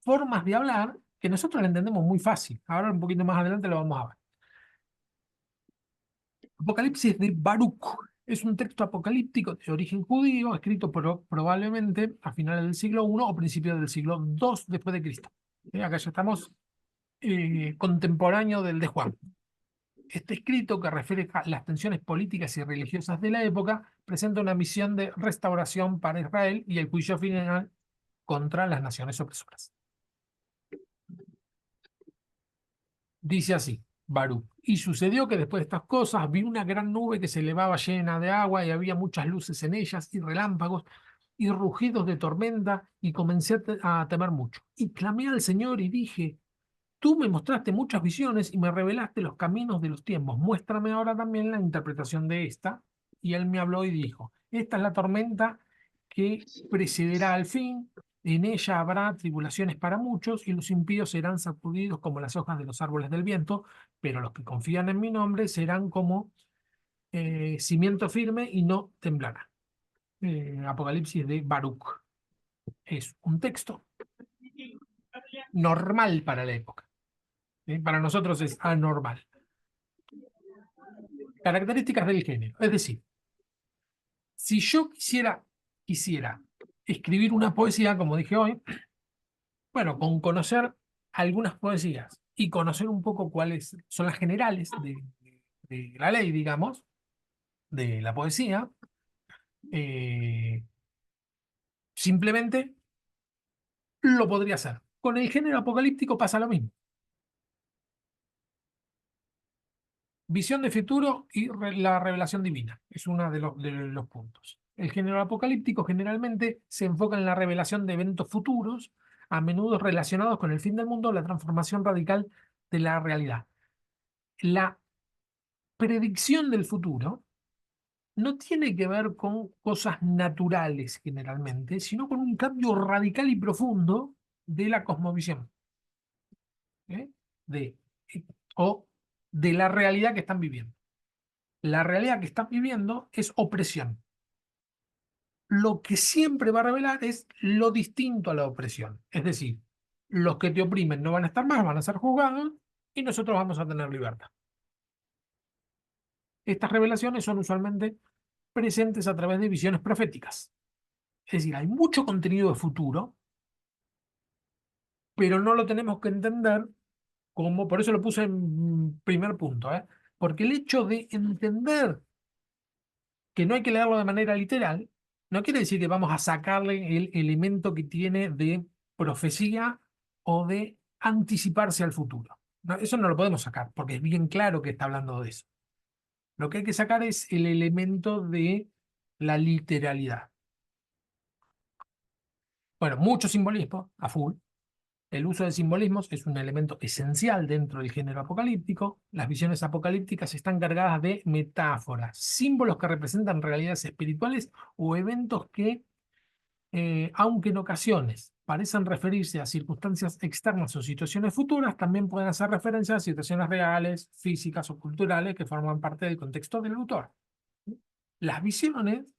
formas de hablar que nosotros la entendemos muy fácil. Ahora un poquito más adelante lo vamos a ver. Apocalipsis de Baruch es un texto apocalíptico de origen judío, escrito probablemente a finales del siglo I o principios del siglo II después de Cristo. Acá ya estamos contemporáneo del de Juan. Este escrito, que refleja las tensiones políticas y religiosas de la época, presenta una misión de restauración para Israel y el juicio final contra las naciones opresoras. Dice así, Baruch: y sucedió que después de estas cosas vi una gran nube que se elevaba llena de agua y había muchas luces en ellas y relámpagos y rugidos de tormenta, y comencé a temer mucho. Y clamé al Señor y dije: tú me mostraste muchas visiones y me revelaste los caminos de los tiempos. Muéstrame ahora también la interpretación de esta. Y él me habló y dijo: esta es la tormenta que precederá al fin. En ella habrá tribulaciones para muchos y los impíos serán sacudidos como las hojas de los árboles del viento, pero los que confían en mi nombre serán como cimiento firme y no temblarán. Apocalipsis de Baruch. Es un texto normal para la época. Para nosotros es anormal. Características del género. Es decir, si yo quisiera escribir una poesía, como dije hoy, bueno, con conocer algunas poesías y conocer un poco cuáles son las generales de la ley, digamos, de la poesía, simplemente lo podría hacer. Con el género apocalíptico pasa lo mismo. Visión de futuro y la revelación divina es uno de los puntos. El género apocalíptico generalmente se enfoca en la revelación de eventos futuros, a menudo relacionados con el fin del mundo o la transformación radical de la realidad. La predicción del futuro no tiene que ver con cosas naturales generalmente, sino con un cambio radical y profundo de la cosmovisión. ¿eh? De, o de la realidad que están viviendo. La realidad que están viviendo es opresión. Lo que siempre va a revelar es lo distinto a la opresión. Es decir, los que te oprimen no van a estar más, van a ser juzgados y nosotros vamos a tener libertad. Estas revelaciones son usualmente presentes a través de visiones proféticas. Es decir, hay mucho contenido de futuro, pero no lo tenemos que entender como, por eso lo puse en primer punto, porque el hecho de entender que no hay que leerlo de manera literal, no quiere decir que vamos a sacarle el elemento que tiene de profecía o de anticiparse al futuro. No, eso no lo podemos sacar, porque es bien claro que está hablando de eso. Lo que hay que sacar es el elemento de la literalidad. Bueno, mucho simbolismo, a full. El uso de simbolismos es un elemento esencial dentro del género apocalíptico. Las visiones apocalípticas están cargadas de metáforas, símbolos que representan realidades espirituales o eventos que, aunque en ocasiones parecen referirse a circunstancias externas o situaciones futuras, también pueden hacer referencia a situaciones reales, físicas o culturales que forman parte del contexto del autor. Las visiones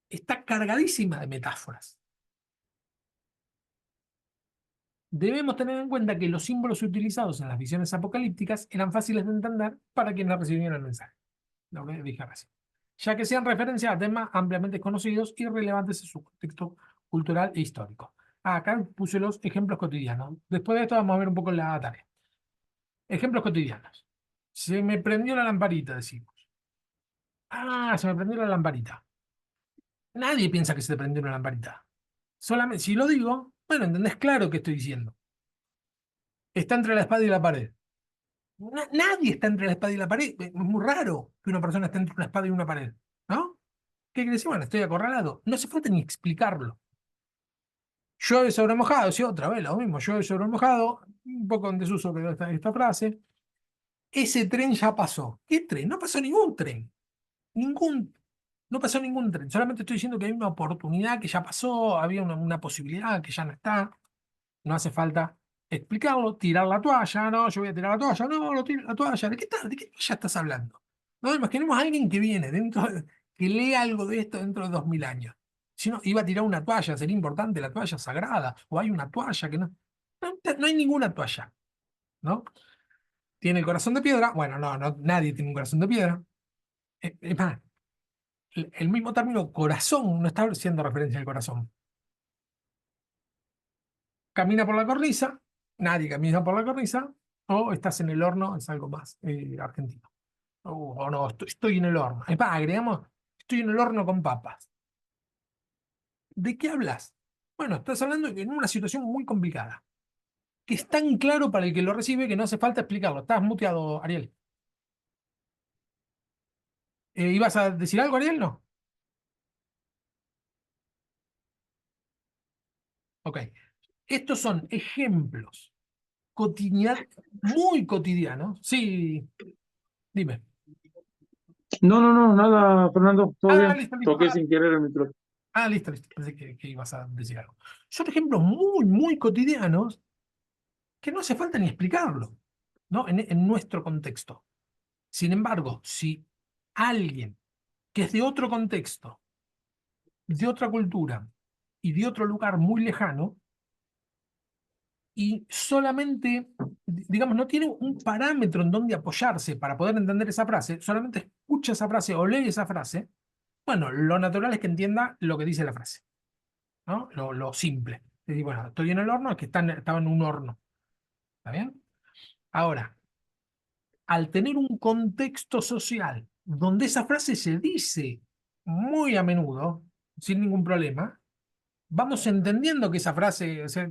están cargadísimas de metáforas. Debemos tener en cuenta que los símbolos utilizados en las visiones apocalípticas eran fáciles de entender para quienes recibían el mensaje, lo que dije recién, ya que sean referencia a temas ampliamente conocidos y relevantes en su contexto cultural e histórico. Acá puse los ejemplos cotidianos. Después de esto vamos a ver un poco la tarea. Ejemplos cotidianos. Se me prendió la lamparita, decimos. Ah, se me prendió la lamparita. Nadie piensa que se te prendió una lamparita. Solamente, si lo digo, bueno, entendés claro qué estoy diciendo. Está entre la espada y la pared. Nadie está entre la espada y la pared. Es muy raro que una persona esté entre una espada y una pared, ¿no? ¿Qué quiere decir? Bueno, estoy acorralado. No hace falta ni explicarlo. Llueve sobre mojado, sí, otra vez lo mismo, llueve sobre mojado, un poco en desuso quedó esta frase. Ese tren ya pasó. ¿Qué tren? No pasó ningún tren. Ningún, no pasó ningún tren. Solamente estoy diciendo que hay una oportunidad que ya pasó, había una posibilidad que ya no está. No hace falta explicarlo, tirar la toalla, no, yo voy a tirar la toalla, no, no tiro la toalla. ¿De qué toalla estás hablando? No, imaginemos a alguien que viene que lee algo de esto dentro de 2000 años. Si no, iba a tirar una toalla, sería importante la toalla sagrada, o hay una toalla que no. No hay ninguna toalla, ¿no? ¿Tiene el corazón de piedra? Bueno, no, nadie tiene un corazón de piedra. Es más, el mismo término corazón no está haciendo referencia al corazón. Camina por la cornisa, nadie camina por la cornisa, o estás en el horno, es algo más argentino. O no, estoy en el horno. Es más, agregamos, estoy en el horno con papas. ¿De qué hablas? Bueno, estás hablando en una situación muy complicada, que es tan claro para el que lo recibe que no hace falta explicarlo. Estás muteado, Ariel. ¿Ibas a decir algo, Ariel? No. Ok. Estos son ejemplos muy cotidianos. Sí, dime. No, nada, Fernando, todo Ah, bien. listo, listo. Toqué sin querer el micrófono. Listo, listo. Pensé que ibas a decir algo. Son ejemplos muy cotidianos que no hace falta ni explicarlo, ¿no? En nuestro contexto. Sin embargo, si alguien que es de otro contexto, de otra cultura y de otro lugar muy lejano, y solamente, digamos, no tiene un parámetro en donde apoyarse para poder entender esa frase, solamente escucha esa frase o lee esa frase, bueno, lo natural es que entienda lo que dice la frase, ¿no? Lo simple. Es decir, bueno, estoy en el horno, es que estaba en un horno. ¿Está bien? Ahora, al tener un contexto social donde esa frase se dice muy a menudo, sin ningún problema, vamos entendiendo que esa frase, o sea,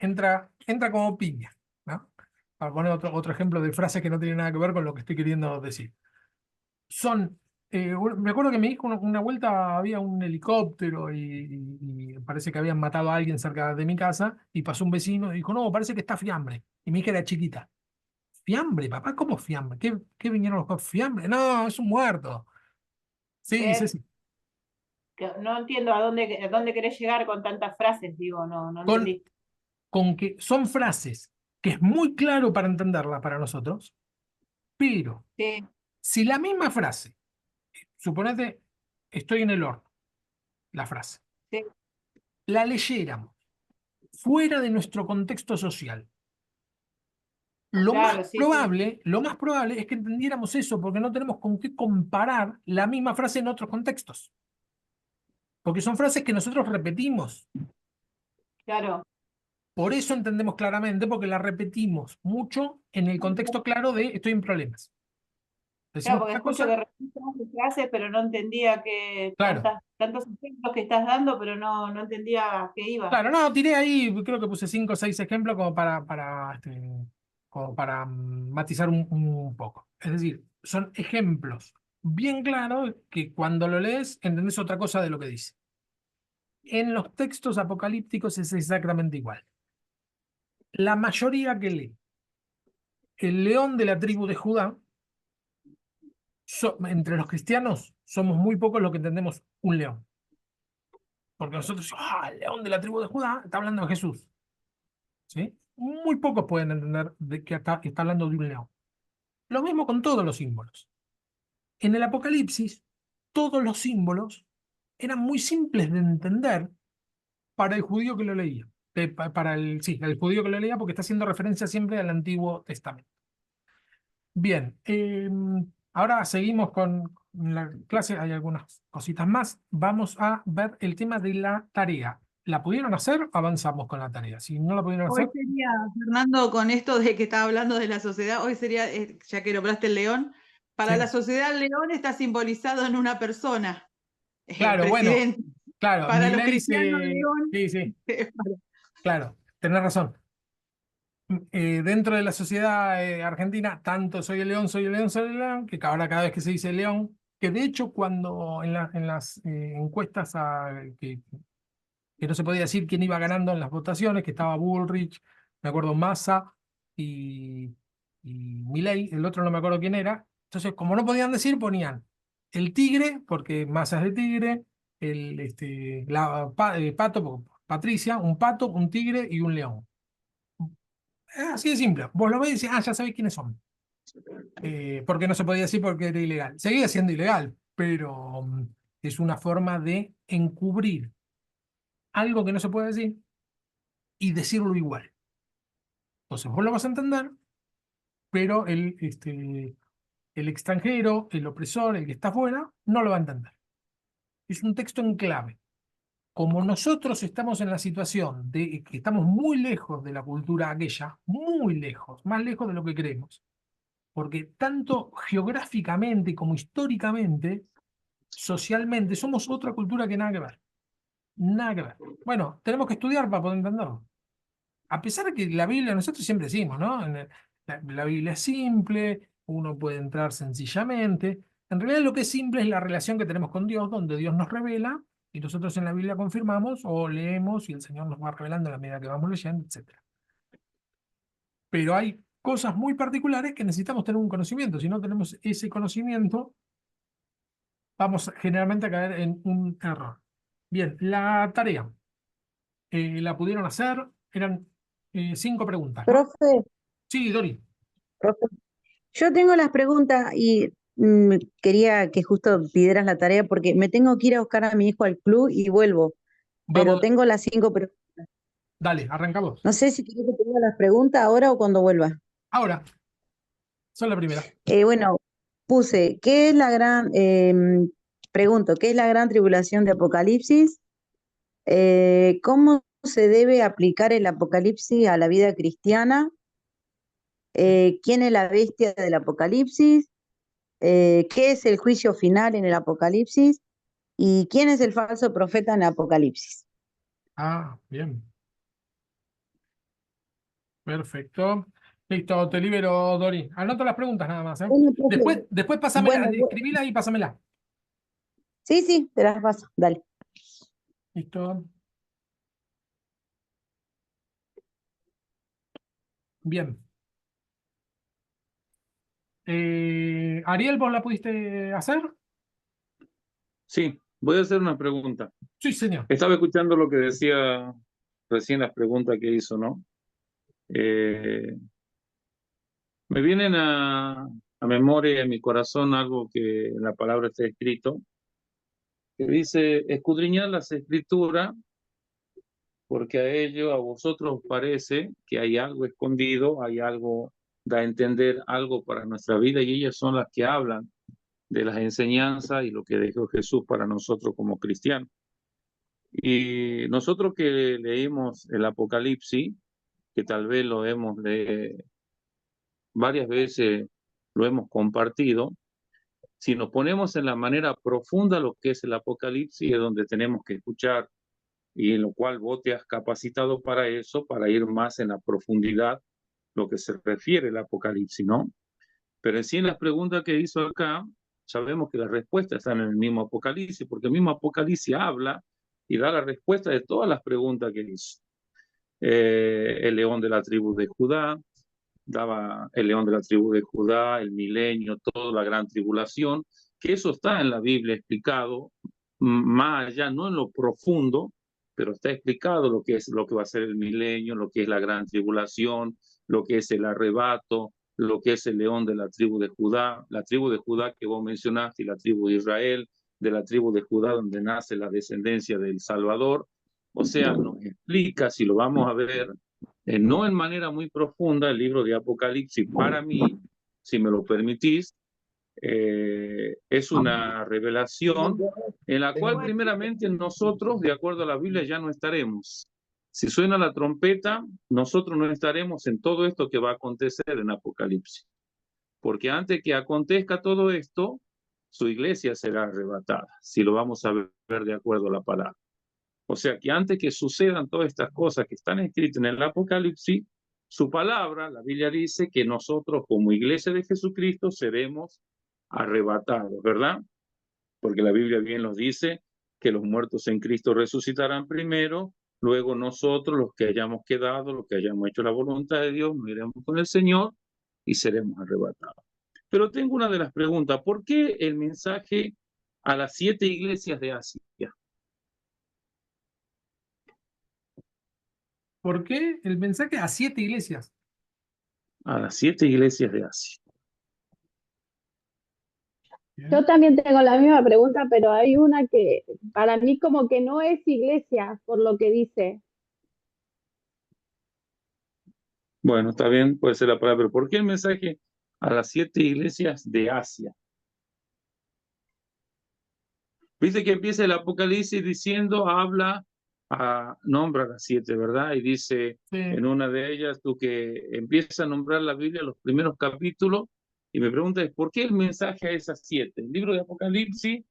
entra como piña, ¿no? Para poner otro ejemplo de frase que no tiene nada que ver con lo que estoy queriendo decir. Me acuerdo que me dijo una vuelta había un helicóptero y parece que habían matado a alguien cerca de mi casa y pasó un vecino y dijo, no, parece que está fiambre. Y mi hija era chiquita. ¿Fiambre, papá? ¿Cómo fiambre? ¿Qué vinieron los juegos? ¿Fiambre? No, es un muerto. Sí, sí, Eh, sí. no entiendo a dónde querés llegar con tantas frases, digo, no Con, entendí. con que son frases que es muy claro para entenderla para nosotros, pero Sí, si la misma frase, suponete, estoy en el horno, la frase, sí, la leyéramos fuera de nuestro contexto social, claro, sí, sí. lo más probable es que entendiéramos eso porque no tenemos con qué comparar la misma frase en otros contextos. Porque son frases que nosotros repetimos. Claro. Por eso entendemos claramente, porque la repetimos mucho en el contexto claro de estoy en problemas. Claro, Decimos porque una escucho que cosa, repites frases, pero no entendía que claro, tantos ejemplos que estás dando, pero no entendía a qué iba. claro, no, tiré ahí, creo que puse 5 o 6 ejemplos como como para matizar un poco. Es decir, son ejemplos bien claros que cuando lo lees entendés otra cosa de lo que dice. En los textos apocalípticos es exactamente igual. La mayoría que lee el león de la tribu de Judá, entre los cristianos somos muy pocos los que entendemos un león. Porque nosotros, el león de la tribu de Judá está hablando de Jesús. ¿Sí? Muy pocos pueden entender de que está hablando de un león. Lo mismo con todos los símbolos. En el Apocalipsis, todos los símbolos eran muy simples de entender para el judío que lo leía. Sí, el judío que lo leía porque está haciendo referencia siempre al Antiguo Testamento. Bien, ahora seguimos con la clase, hay algunas cositas más. Vamos a ver el tema de la tarea. ¿La pudieron hacer? Avanzamos con la tarea. Si no la pudieron Hoy hacer, sería, Fernando, con esto de que estaba hablando de la sociedad, hoy sería, ya que nombraste el león, para sí. la sociedad el león está simbolizado en una persona, el Claro, bueno, presidente. claro, Para mi los ley cristianos, dice, león, sí, sí, claro, tenés razón. dentro de la sociedad argentina, tanto soy el león, soy el león, soy el león, que ahora cada vez que se dice león, que de hecho cuando en las encuestas que no se podía decir quién iba ganando en las votaciones, que estaba Bullrich, me acuerdo Massa y Milei, el otro no me acuerdo quién era. Entonces, como no podían decir, ponían el tigre, porque Massa es de tigre, pato, Patricia, un pato, un tigre y un león. Así de simple. Vos lo ves y decís, ya sabéis quiénes son. Porque no se podía decir porque era ilegal. Seguía siendo ilegal, pero es una forma de encubrir algo que no se puede decir y decirlo igual. Entonces vos lo vas a entender, pero el extranjero, el opresor, el que está afuera, no lo va a entender. Es un texto en clave. Como nosotros estamos en la situación de que estamos muy lejos de la cultura aquella, muy lejos, más lejos de lo que creemos, porque tanto geográficamente como históricamente, socialmente, somos otra cultura que nada que ver. Nada que ver. Bueno, tenemos que estudiar para poder entenderlo. A pesar de que la Biblia, nosotros siempre decimos, ¿no? La Biblia es simple, uno puede entrar sencillamente. En realidad lo que es simple es la relación que tenemos con Dios, donde Dios nos revela y nosotros en la Biblia confirmamos o leemos y el Señor nos va revelando a la medida que vamos leyendo, etc. Pero hay cosas muy particulares que necesitamos tener un conocimiento. Si no tenemos ese conocimiento, vamos generalmente a caer en un error. Bien, la tarea. La pudieron hacer, eran 5 preguntas, ¿no? Profe, Sí, Dori. profe, yo tengo las preguntas y quería que justo pidieras la tarea porque me tengo que ir a buscar a mi hijo al club y vuelvo, pero Vamos, tengo las 5 preguntas. dale, arranca vos. No sé si querés que te diga las preguntas ahora o cuando vuelva. Ahora, son la primera. Bueno, puse, ¿qué es la gran, pregunto, ¿qué es la gran tribulación de Apocalipsis? ¿Cómo se debe aplicar el Apocalipsis a la vida cristiana? ¿Quién es la bestia del Apocalipsis? ¿Qué es el juicio final en el Apocalipsis? ¿Y quién es el falso profeta en el Apocalipsis? Ah, bien. Perfecto. Listo, te libero, Dori. Anoto las preguntas nada más, ¿eh? Bueno, profe, Después pásamela, bueno, escribila y pásamela. sí, te las paso, dale. Listo. Bien. Ariel, ¿vos la pudiste hacer? Sí, voy a hacer una pregunta. Sí, señor. Estaba escuchando lo que decía recién las preguntas que hizo, ¿no? Me vienen a memoria, en mi corazón, algo que en la palabra está escrito, que dice, escudriñad las escrituras, porque a ello, a vosotros os parece que hay algo escondido, hay algo, da a entender algo para nuestra vida, y ellas son las que hablan de las enseñanzas y lo que dejó Jesús para nosotros como cristianos. Y nosotros que leímos el Apocalipsis, que tal vez lo hemos varias veces lo hemos compartido, si nos ponemos en la manera profunda lo que es el Apocalipsis, es donde tenemos que escuchar y en lo cual vos te has capacitado para eso, para ir más en la profundidad, lo que se refiere al Apocalipsis, ¿no? Pero en sí en las preguntas que hizo acá, sabemos que las respuestas están en el mismo Apocalipsis, porque el mismo Apocalipsis habla y da la respuesta de todas las preguntas que hizo. El león de la tribu de Judá, daba el león de la tribu de Judá, el milenio, toda la gran tribulación, que eso está en la Biblia explicado, más allá, no en lo profundo, pero está explicado lo que es lo que va a ser el milenio, lo que es la gran tribulación, lo que es el arrebato, lo que es el león de la tribu de Judá que vos mencionaste, y la tribu de Israel, de la tribu de Judá donde nace la descendencia del Salvador. O sea, nos explica, si lo vamos a ver, no en manera muy profunda, el libro de Apocalipsis, para mí, si me lo permitís, es una revelación en la cual primeramente nosotros, de acuerdo a la Biblia, ya no estaremos. Si suena la trompeta, nosotros no estaremos en todo esto que va a acontecer en Apocalipsis. Porque antes que acontezca todo esto, su iglesia será arrebatada, si lo vamos a ver de acuerdo a la palabra. O sea que antes que sucedan todas estas cosas que están escritas en el Apocalipsis, su palabra, la Biblia dice que nosotros como iglesia de Jesucristo seremos arrebatados, ¿verdad? Porque la Biblia bien nos dice que los muertos en Cristo resucitarán primero, luego nosotros, los que hayamos quedado, los que hayamos hecho la voluntad de Dios, nos iremos con el Señor y seremos arrebatados. Pero tengo una de las preguntas, ¿por qué el mensaje a las 7 iglesias de Asia? ¿Por qué el mensaje a 7 iglesias? A las 7 iglesias de Asia. Bien. Yo también tengo la misma pregunta, pero hay una que para mí como que no es iglesia, por lo que dice. Bueno, está bien, puede ser la palabra, pero ¿por qué el mensaje a las 7 iglesias de Asia? Viste que empieza el Apocalipsis diciendo, nombra a las 7, ¿verdad? Y dice Sí. en una de ellas, tú que empieza a nombrar la Biblia, los primeros capítulos, y me preguntas, ¿por qué el mensaje a esas 7? El libro de Apocalipsis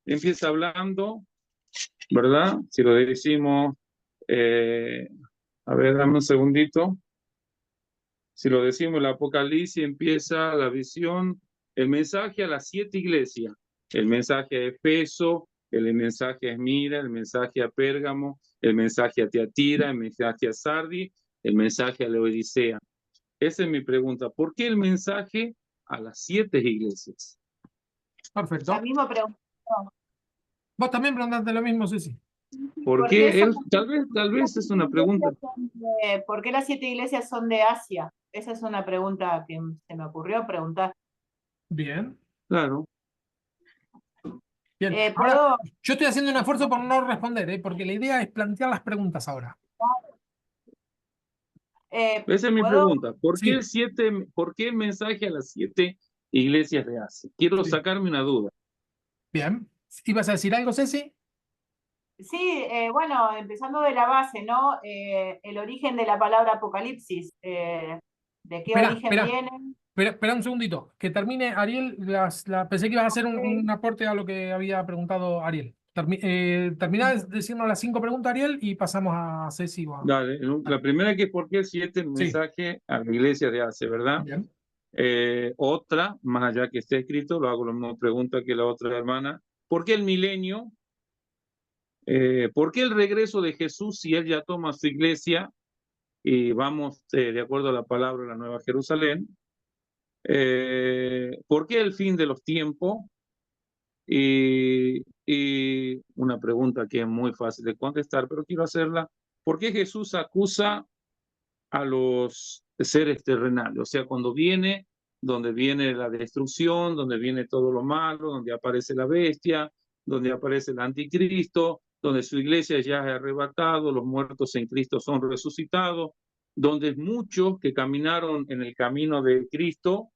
empieza hablando, ¿verdad? Si lo decimos, a ver, dame un segundito. Si lo decimos, el Apocalipsis empieza la visión, el mensaje a las 7 iglesias, el mensaje a Efeso, el mensaje a Esmira, el mensaje a Pérgamo, el mensaje a Tiatira, el mensaje a Sardi, el mensaje a Laodicea. Esa es mi pregunta. ¿Por qué el mensaje a las 7 iglesias? Perfecto. La misma pregunta. Vos también preguntaste lo mismo, Ceci. Porque eso- tal vez es una pregunta. ¿Por qué las 7 iglesias son de Asia? Esa es una pregunta que se me ocurrió preguntar. Bien. Claro. Bien. ¿Puedo? Ahora, yo estoy haciendo un esfuerzo por no responder, porque la idea es plantear las preguntas ahora. Esa es mi ¿Puedo? pregunta. ¿Por qué Sí. por qué el mensaje a las 7 iglesias de Asia? Quiero Sí. sacarme una duda. Bien. ¿Ibas a decir algo, Ceci? Sí, bueno, empezando de la base, ¿no? El origen de la palabra apocalipsis, ¿de qué origen viene? Espera un segundito, que termine Ariel. Pensé que ibas a hacer un aporte a lo que había preguntado Ariel. Termina de decirnos las 5 preguntas, Ariel, y pasamos a Ceci. Dale, la primera que es por qué 7 el Sí. mensaje a la iglesia de Asia, ¿verdad? Bien. Otra, más allá que esté escrito, lo hago la misma pregunta que la otra hermana. ¿Por qué el milenio? ¿Por qué el regreso de Jesús si él ya toma su iglesia y vamos de acuerdo a la palabra de la Nueva Jerusalén? ¿Por qué el fin de los tiempos? Y una pregunta que es muy fácil de contestar, pero quiero hacerla. ¿Por qué Jesús acusa a los seres terrenales? O sea, cuando viene, donde viene la destrucción, donde viene todo lo malo, donde aparece la bestia, donde aparece el anticristo, donde su iglesia ya es arrebatado, los muertos en Cristo son resucitados, donde muchos que caminaron en el camino de Cristo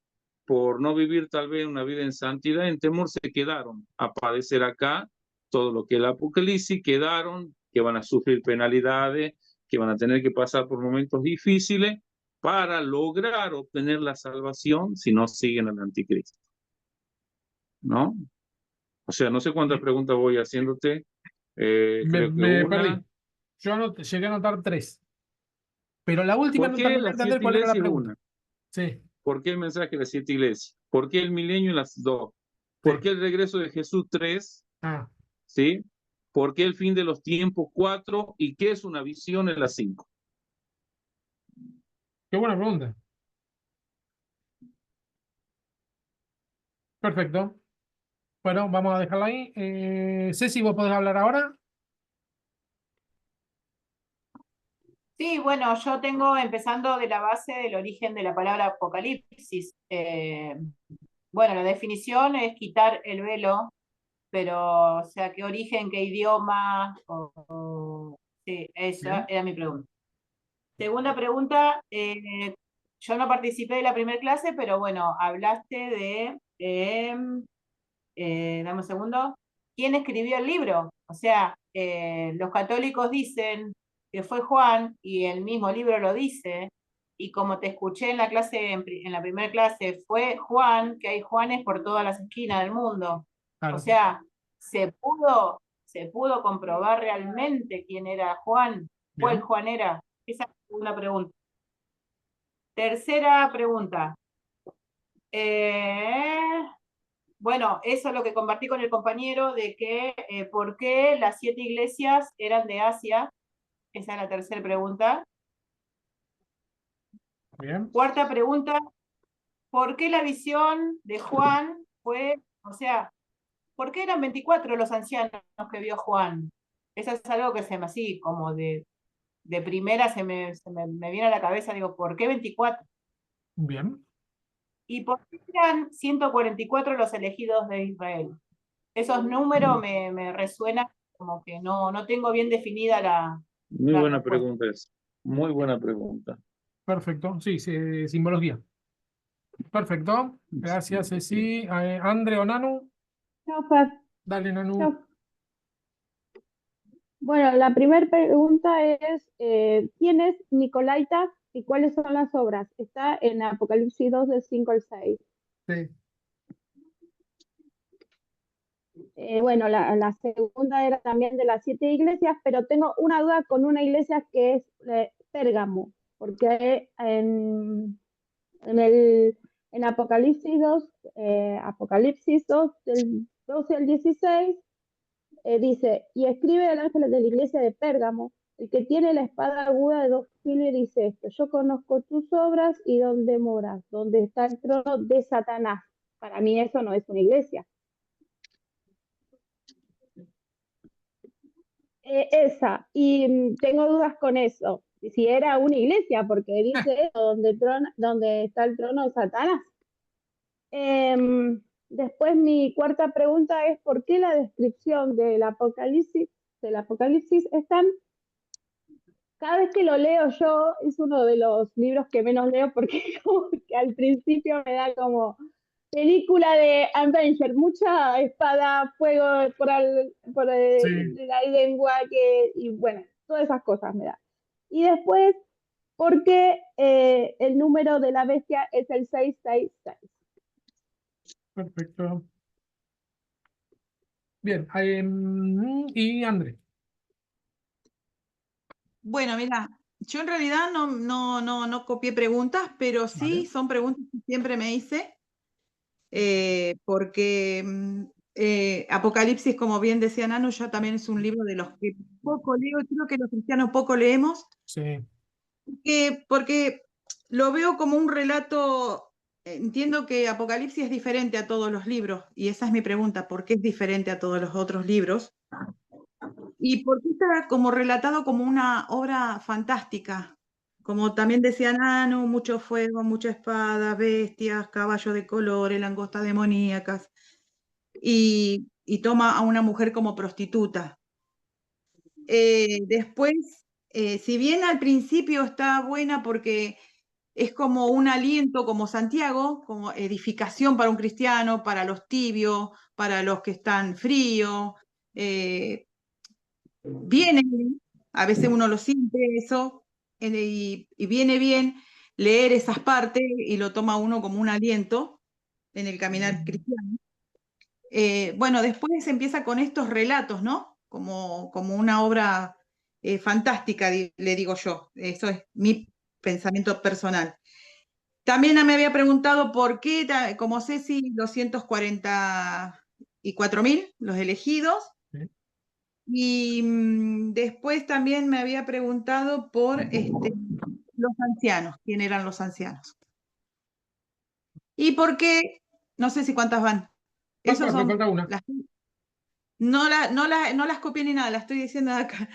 por no vivir tal vez una vida en santidad, en temor se quedaron a padecer acá todo lo que el Apocalipsis, quedaron, que van a sufrir penalidades, que van a tener que pasar por momentos difíciles para lograr obtener la salvación si no siguen al anticristo. ¿No? O sea, no sé cuántas preguntas voy haciéndote. Creo que Me una. perdí. Yo llegué a anotar 3. Pero la última ¿Por no qué terminé de las entender 7 cuál era la iglesias pregunta. una? Sí, ¿Por qué el mensaje de las 7 iglesias? ¿Por qué el milenio las 2? ¿Por sí. qué el regreso de Jesús 3? Ah, ¿Sí? ¿Por qué el fin de los tiempos 4? ¿Y qué es una visión en las 5? qué buena pregunta. Perfecto. Bueno, vamos a dejarla ahí. Ceci, ¿vos podés hablar ahora? Sí, bueno, yo tengo empezando de la base del origen de la palabra apocalipsis. Bueno, la definición es quitar el velo, pero, o sea, ¿qué origen, qué idioma? Sí, esa Bien. era mi pregunta. Segunda pregunta, yo no participé de la primera clase, pero bueno, hablaste dame un segundo, ¿quién escribió el libro? O sea, los católicos dicen que fue Juan y el mismo libro lo dice, y como te escuché en la clase, en la primera clase, fue Juan, que hay Juanes por todas las esquinas del mundo. Claro. O sea, se pudo comprobar realmente quién era Juan, cuál Bien. Juan era. Esa es una pregunta. Tercera pregunta. Bueno, eso es lo que compartí con el compañero, de que por qué las 7 iglesias eran de Asia. Esa es la tercera pregunta. Bien. Cuarta pregunta, ¿por qué la visión de Juan fue, o sea, por qué eran 24 los ancianos que vio Juan? Eso es algo que se me así, como de primera me viene a la cabeza, digo, ¿por qué 24? Bien. ¿Y por qué eran 144 los elegidos de Israel? Esos números me resuenan como que no tengo bien definida Muy la buena respuesta. pregunta es. Muy buena pregunta. Perfecto. Sí, simbología. Perfecto. Gracias, Ceci. Andre o Nanu. Chao, Fer. Dale, Nanu. Chao. Bueno, la primera pregunta es, ¿quién es Nicolaitas y cuáles son las obras? Está en Apocalipsis 2 del 5 al 6. Sí. Bueno, la segunda era también de las 7 iglesias, pero tengo una duda con una iglesia que es Pérgamo, porque en Apocalipsis 2, del 12 al 16, dice, y escribe el ángel de la iglesia de Pérgamo, el que tiene la espada aguda de 2 filos, y dice esto: yo conozco tus obras y dónde moras, donde está el trono de Satanás. Para mí eso no es una iglesia. Esa, y tengo dudas con eso, si era una iglesia, porque dice eso, donde está el trono de Satanás. Después mi cuarta pregunta es, ¿por qué la descripción del Apocalipsis es tan... Cada vez que lo leo yo, es uno de los libros que menos leo, porque como que al principio me da como película de Avenger, mucha espada, fuego Sí. la lengua, y bueno, todas esas cosas me da. Y después, ¿por qué el número de la bestia es el 666? Perfecto. Bien. Y Andre. Bueno, mira, yo en realidad no copié preguntas, pero sí Vale. son preguntas que siempre me hice, porque Apocalipsis, como bien decía Nano, ya también es un libro de los que poco leo, creo que los cristianos poco leemos, Sí. porque lo veo como un relato. Entiendo que Apocalipsis es diferente a todos los libros, y esa es mi pregunta: ¿por qué es diferente a todos los otros libros? ¿Y por qué está como relatado como una obra fantástica? Como también decía Nano, mucho fuego, mucha espada, bestias, caballos de colores, langostas demoníacas, y toma a una mujer como prostituta. Después, si bien al principio está buena porque es como un aliento, como Santiago, como edificación para un cristiano, para los tibios, para los que están fríos, viene bien, a veces uno lo siente eso, y viene bien leer esas partes y lo toma uno como un aliento en el caminar cristiano. Bueno, después se empieza con estos relatos, ¿no? Como una obra fantástica, le digo yo. Eso es mi pensamiento personal. También me había preguntado por qué, como Ceci, 244.000, los elegidos. Sí. Y después también me había preguntado por los ancianos, quién eran los ancianos. Y por qué, no sé si cuántas van. Esos Me son falta una. no las copié ni nada, las estoy diciendo de acá.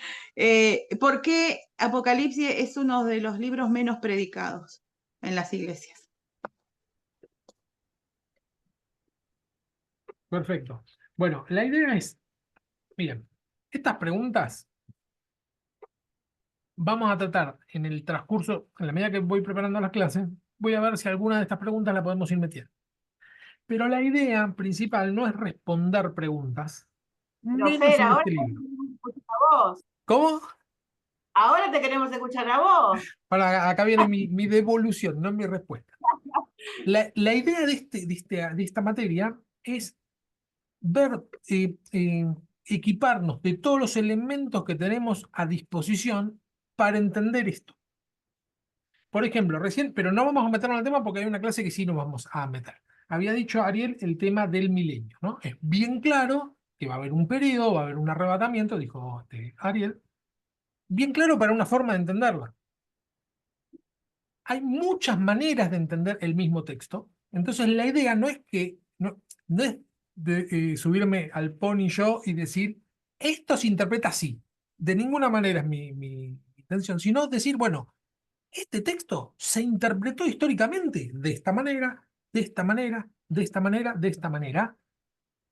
¿Por qué Apocalipsis es uno de los libros menos predicados en las iglesias? Perfecto. Bueno, la idea es, miren, estas preguntas vamos a tratar en el transcurso, en la medida que voy preparando las clases, voy a ver si alguna de estas preguntas la podemos ir metiendo. Pero la idea principal no es responder preguntas, Pero menos Fer, en ahora este te libro. queremos escuchar a vos. ¿Cómo? Ahora te queremos escuchar a vos. Acá viene mi devolución, no mi respuesta. La idea de esta materia es ver, equiparnos de todos los elementos que tenemos a disposición para entender esto. Por ejemplo, recién, pero no vamos a meternos en el tema porque hay una clase que sí nos vamos a meter. Había dicho Ariel el tema del milenio, ¿no? Es bien claro que va a haber un periodo, va a haber un arrebatamiento, dijo Ariel, bien claro para una forma de entenderla. Hay muchas maneras de entender el mismo texto, entonces la idea no es que, no es de, subirme al pony yo y decir, esto se interpreta así. De ninguna manera es mi intención, sino decir, bueno, este texto se interpretó históricamente de esta manera, de esta manera, de esta manera, de esta manera.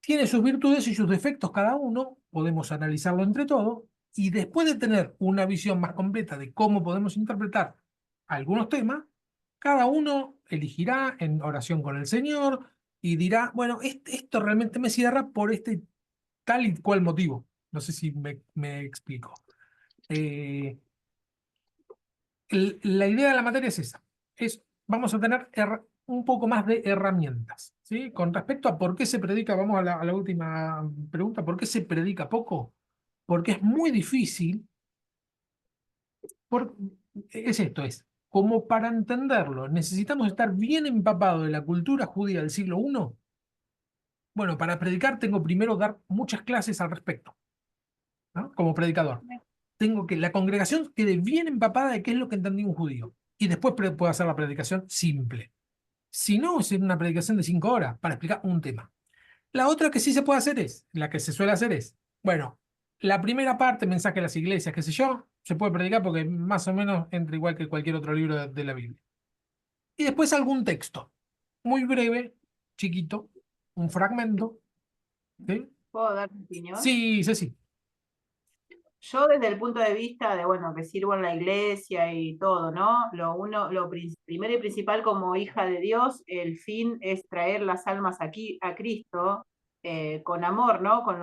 Tiene sus virtudes y sus defectos cada uno, podemos analizarlo entre todos, y después de tener una visión más completa de cómo podemos interpretar algunos temas, cada uno elegirá en oración con el Señor y dirá, bueno, esto realmente me cierra por este tal y cual motivo. No sé si me explico. Eh, la idea de la materia es esa. Vamos a tener un poco más de herramientas, ¿sí? Con respecto a por qué se predica, vamos a la última pregunta, ¿por qué se predica poco? Porque es muy difícil, por, es como para entenderlo, necesitamos estar bien empapados de la cultura judía del siglo I. Bueno, para predicar tengo primero dar muchas clases al respecto, ¿no? Como predicador. Tengo que la congregación quede bien empapada de qué es lo que entendí un judío. Y después puedo hacer la predicación simple. Si no, es una predicación de 5 horas para explicar un tema. La otra que sí se puede hacer la que se suele hacer bueno, la primera parte, mensaje a las iglesias, qué sé yo, se puede predicar porque más o menos entra igual que cualquier otro libro de la Biblia. Y después algún texto, muy breve, chiquito, un fragmento. ¿Sí? ¿Puedo dar mi opinión? Sí, sí, sí. Yo desde el punto de vista de, bueno, que sirvo en la iglesia y todo, ¿no? Primero y principal como hija de Dios, el fin es traer las almas aquí a Cristo con amor, ¿no? Con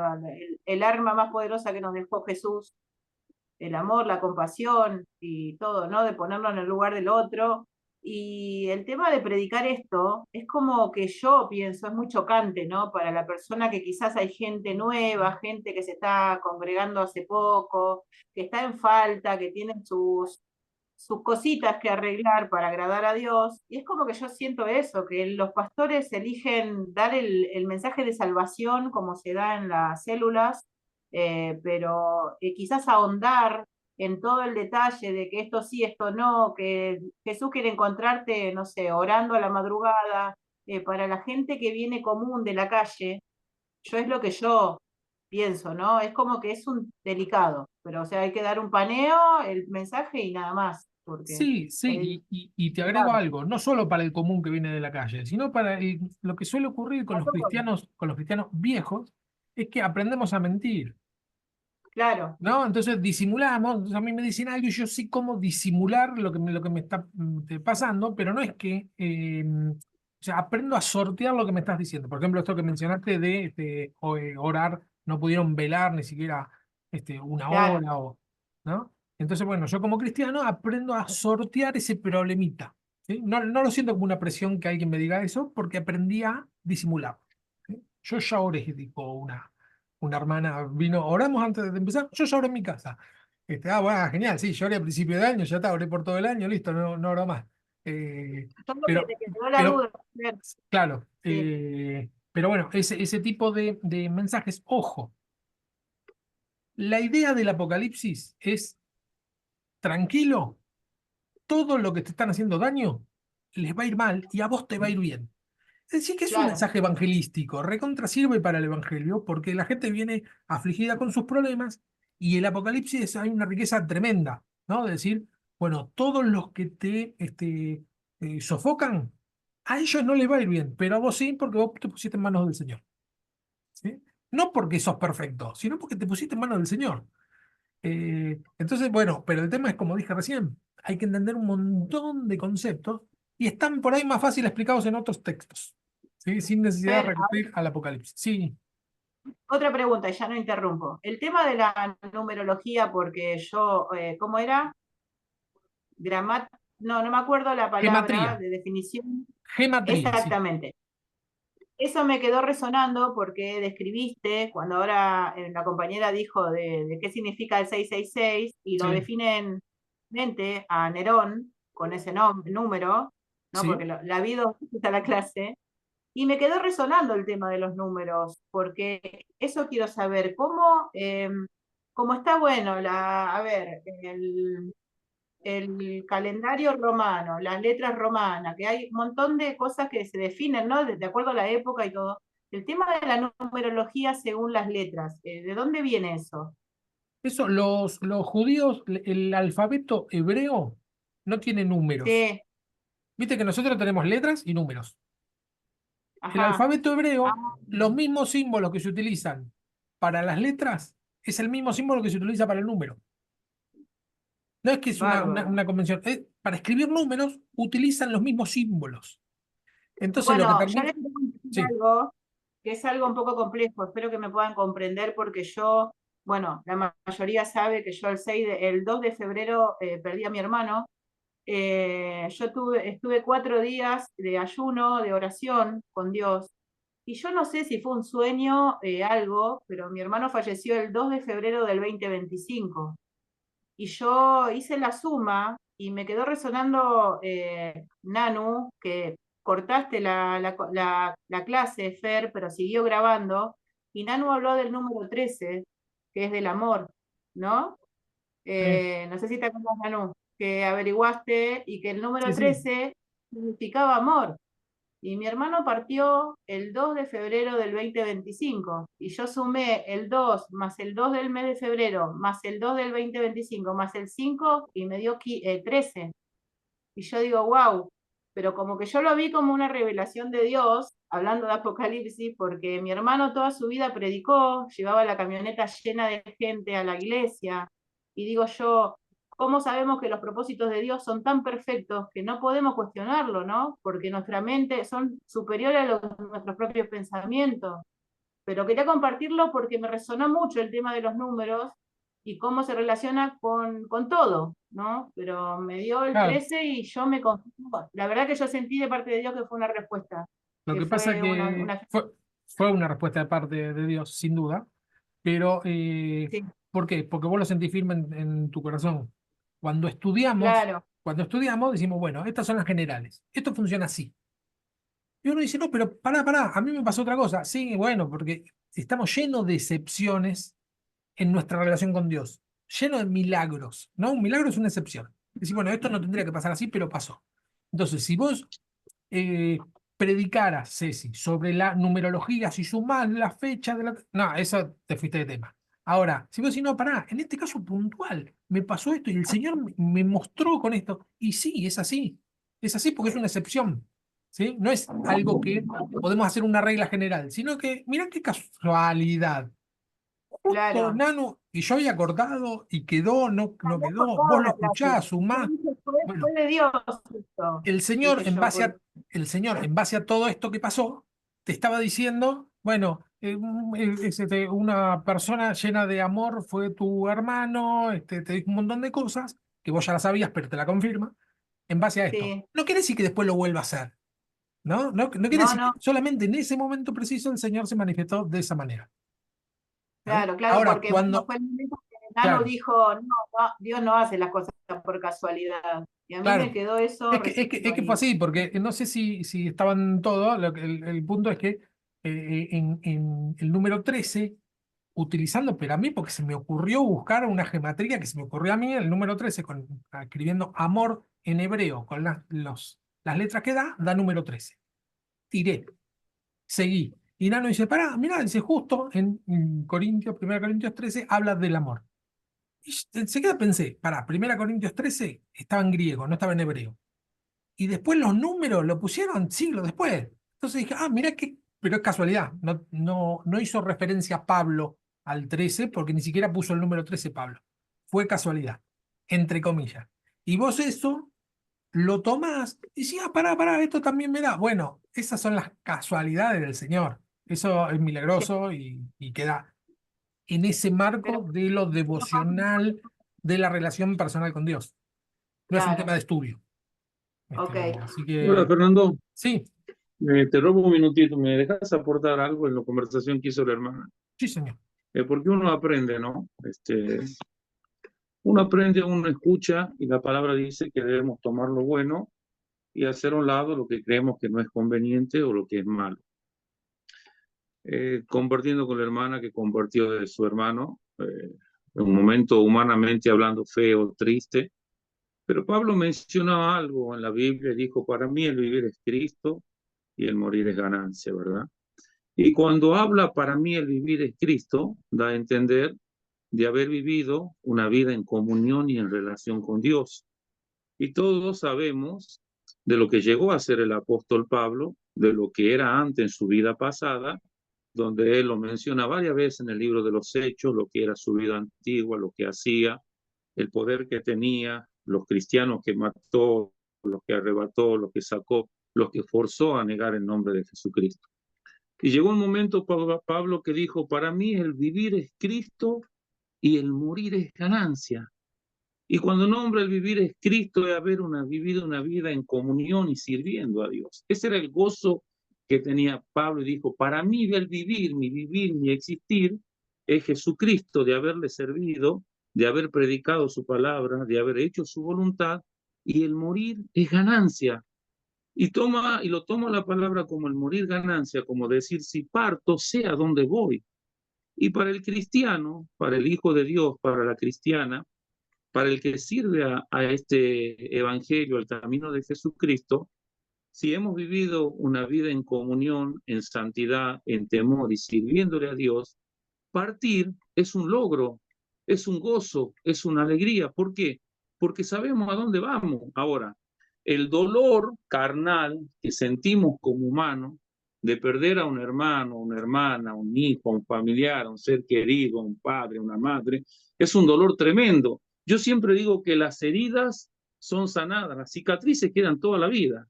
el arma más poderosa que nos dejó Jesús, el amor, la compasión y todo, ¿no? De ponernos en el lugar del otro. Y el tema de predicar esto es como que yo pienso, es muy chocante, ¿no? Para la persona que quizás hay gente nueva, gente que se está congregando hace poco, que está en falta, que tienen sus cositas que arreglar para agradar a Dios. Y es como que yo siento eso, que los pastores eligen dar el mensaje de salvación como se da en las células, pero quizás ahondar en todo el detalle de que esto sí, esto no, que Jesús quiere encontrarte, no sé, orando a la madrugada, para la gente que viene común de la calle, yo es lo que yo pienso, ¿no? Es como que es un delicado, pero o sea, hay que dar un paneo, el mensaje y nada más, porque Sí, es sí, y te agrego delicado. algo, no solo para el común que viene de la calle, sino para lo que suele ocurrir con los cristianos viejos, es que aprendemos a mentir, Claro, ¿no? Entonces disimulamos, entonces a mí me dicen algo y yo sé cómo disimular lo que me está pasando, pero no es que, o sea, aprendo a sortear lo que me estás diciendo. Por ejemplo, esto que mencionaste de orar, no pudieron velar ni siquiera una claro. hora, ¿no? Entonces, bueno, yo como cristiano aprendo a sortear ese problemita, ¿sí? No, no lo siento como una presión que alguien me diga eso, porque aprendí a disimular, ¿sí? Yo ya oré, dijo una hermana vino, oramos antes de empezar, yo ya oré en mi casa. Bueno, genial, sí, yo oré a principio de año, ya está, oré por todo el año, listo, no, no oro más. Solo que Pero, te quedó la pero, duda. Claro, claro, sí, pero bueno, ese tipo de mensajes, ojo, la idea del apocalipsis es tranquilo, todo lo que te están haciendo daño les va a ir mal y a vos te va a ir bien. Es decir, que es un claro, mensaje evangelístico, recontra sirve para el evangelio, porque la gente viene afligida con sus problemas y el apocalipsis hay una riqueza tremenda, ¿no? De decir, bueno, todos los que te sofocan, a ellos no les va a ir bien, pero a vos sí, porque vos te pusiste en manos del Señor, ¿sí? No porque sos perfecto, sino porque te pusiste en manos del Señor. Entonces, bueno, pero el tema es, como dije recién, hay que entender un montón de conceptos y están por ahí más fácil explicados en otros textos, ¿sí? Sin necesidad de Fer, recurrir al Apocalipsis. Sí, otra pregunta, y ya no interrumpo. El tema de la numerología, porque yo, ¿cómo era? Gramat, no, no me acuerdo la palabra gematría, de definición. gematría, sí, Exactamente. Eso me quedó resonando porque describiste, cuando ahora la compañera dijo de qué significa el 666 y lo sí, definen mente a Nerón, con ese número, ¿no? Sí. Porque la vi 2 veces a la clase, y me quedó resonando el tema de los números, porque eso quiero saber, cómo está bueno, a ver, el calendario romano, las letras romanas, que hay un montón de cosas que se definen, ¿no? De acuerdo a la época y todo. El tema de la numerología según las letras, ¿de dónde viene eso? Eso, los judíos, el alfabeto hebreo no tiene números. Sí, Viste que nosotros tenemos letras y números. El ajá. alfabeto Ah, hebreo, los mismos símbolos que se utilizan para las letras, es el mismo símbolo que se utiliza para el número. No es que es bárbaro. una convención. Para escribir números utilizan los mismos símbolos. Entonces lo que Bueno, yo termina. les quiero decir Sí, algo que es algo un poco complejo, espero que me puedan comprender porque yo, bueno, la mayoría sabe que yo el 2 de febrero perdí a mi hermano. Yo estuve 4 días de ayuno, de oración con Dios, y yo no sé si fue un sueño, algo, pero mi hermano falleció el 2 de febrero del 2025. Y yo hice la suma y me quedó resonando, Nanu, que cortaste la clase, Fer, pero siguió grabando, y Nanu habló del número 13, que es del amor, ¿no? sí, No sé si te acuerdas, Nanu, que averiguaste y que el número sí, sí. 13 significaba amor. Y mi hermano partió el 2 de febrero del 2025 y yo sumé el 2 más el 2 del mes de febrero más el 2 del 2025 más el 5 y me dio 13. Y yo digo, wow, pero como que yo lo vi como una revelación de Dios, hablando de Apocalipsis, porque mi hermano toda su vida predicó, llevaba la camioneta llena de gente a la iglesia, y digo yo, ¿cómo sabemos que los propósitos de Dios son tan perfectos que no podemos cuestionarlo, ¿no? Porque nuestra mente son superiores a nuestros propios pensamientos. Pero quería compartirlo porque me resonó mucho el tema de los números y cómo se relaciona con todo, ¿no? Pero me dio el Claro, 13 y yo me confirmó. La verdad que yo sentí de parte de Dios que fue una respuesta, lo que que pasa fue que una... fue una respuesta de parte de Dios, sin duda, pero Sí, ¿por qué? Porque vos lo sentís firme en tu corazón. Cuando estudiamos, claro, cuando estudiamos, decimos, bueno, estas son las generales, esto funciona así. Y uno dice, no, pero pará, a mí me pasó otra cosa. Sí, bueno, porque estamos llenos de excepciones en nuestra relación con Dios, lleno de milagros, ¿no? Un milagro es una excepción. Decir, bueno, esto no tendría que pasar así, pero pasó. Entonces, si vos eh, predicaras, Ceci, sobre la numerología, si sumás la fecha de la... No, eso te fuiste de tema. Ahora, si vos decís, no, pará, en este caso puntual, me pasó esto y el Señor me mostró con esto. Y sí, es así porque es una excepción, ¿sí? No es algo que podemos hacer una regla general, sino que, mirá qué casualidad. Justo, claro. Nano, y yo había cortado y quedó, no Había quedó, cortado vos lo la clase. escuchás, Yo sumás. dije, fue Bueno, de Dios esto, el Señor, dije yo, porque el Señor, en base a todo esto que pasó, te estaba diciendo, bueno, una persona llena de amor fue tu hermano, te dijo un montón de cosas que vos ya las sabías, pero te la confirma, en base a esto. sí, No quiere decir que después lo vuelva a hacer, ¿no? No quiere no, decir que no, solamente en ese momento preciso el Señor se manifestó de esa manera. ¿Sí? claro, Ahora, porque bueno, cuando, fue el momento que Nano claro, dijo, no, no, Dios no hace las cosas por casualidad. Y a mí me claro. quedó eso Es resonando que fue ahí. así, porque no sé si estaban todos, el punto es que en el número 13 utilizando, pero a mí porque se me ocurrió buscar una gematría que se me ocurrió a mí, el número 13 escribiendo amor en hebreo con las letras que da número 13. Tiré, seguí. Y Nano dice, pará, mirá, dice justo en Corintios, 1 Corintios 13, habla del amor. Y enseguida pensé, pará, 1 Corintios 13 estaba en griego, no estaba en hebreo. Y después los números lo pusieron siglos después. Entonces dije, mira que, pero es casualidad. No hizo referencia a Pablo al 13 porque ni siquiera puso el número 13 Pablo. Fue casualidad, entre comillas. Y vos eso lo tomás y decís, pará, esto también me da. Bueno, esas son las casualidades del Señor. Eso es Sí, milagroso y queda en ese pero marco de lo devocional, de la relación personal con Dios. No es un tema claro, de estudio. ok. Así Hola, que Fernando. sí, Te robo un minutito. ¿Me dejas aportar algo en la conversación que hizo la hermana? sí, señor. Porque uno aprende, ¿no? Uno aprende, uno escucha y la palabra dice que debemos tomar lo bueno y hacer a un lado lo que creemos que no es conveniente o lo que es malo. Compartiendo con la hermana que compartió de su hermano, en un momento humanamente hablando feo, triste, pero Pablo mencionó algo en la Biblia, dijo, para mí el vivir es Cristo y el morir es ganancia, ¿verdad? Y cuando habla para mí el vivir es Cristo, da a entender de haber vivido una vida en comunión y en relación con Dios. Y todos sabemos de lo que llegó a ser el apóstol Pablo, de lo que era antes en su vida pasada, donde él lo menciona varias veces en el libro de los Hechos, lo que era su vida antigua, lo que hacía, el poder que tenía, los cristianos que mató, los que arrebató, los que sacó, los que forzó a negar el nombre de Jesucristo. Y llegó un momento, Pablo, que dijo, para mí el vivir es Cristo y el morir es ganancia. Y cuando nombra el vivir es Cristo, es haber vivido una vida en comunión y sirviendo a Dios. Ese era el gozo que tenía Pablo y dijo, para mí el vivir, mi existir, es Jesucristo, de haberle servido, de haber predicado su palabra, de haber hecho su voluntad, y el morir es ganancia. Y lo toma la palabra como el morir ganancia, como decir, si parto, sé a dónde voy. Y para el cristiano, para el Hijo de Dios, para la cristiana, para el que sirve a este evangelio, al camino de Jesucristo, si hemos vivido una vida en comunión, en santidad, en temor y sirviéndole a Dios, partir es un logro, es un gozo, es una alegría. ¿Por qué? Porque sabemos a dónde vamos. Ahora, el dolor carnal que sentimos como humanos de perder a un hermano, una hermana, un hijo, un familiar, un ser querido, un padre, una madre, es un dolor tremendo. Yo siempre digo que las heridas son sanadas, las cicatrices quedan toda la vida.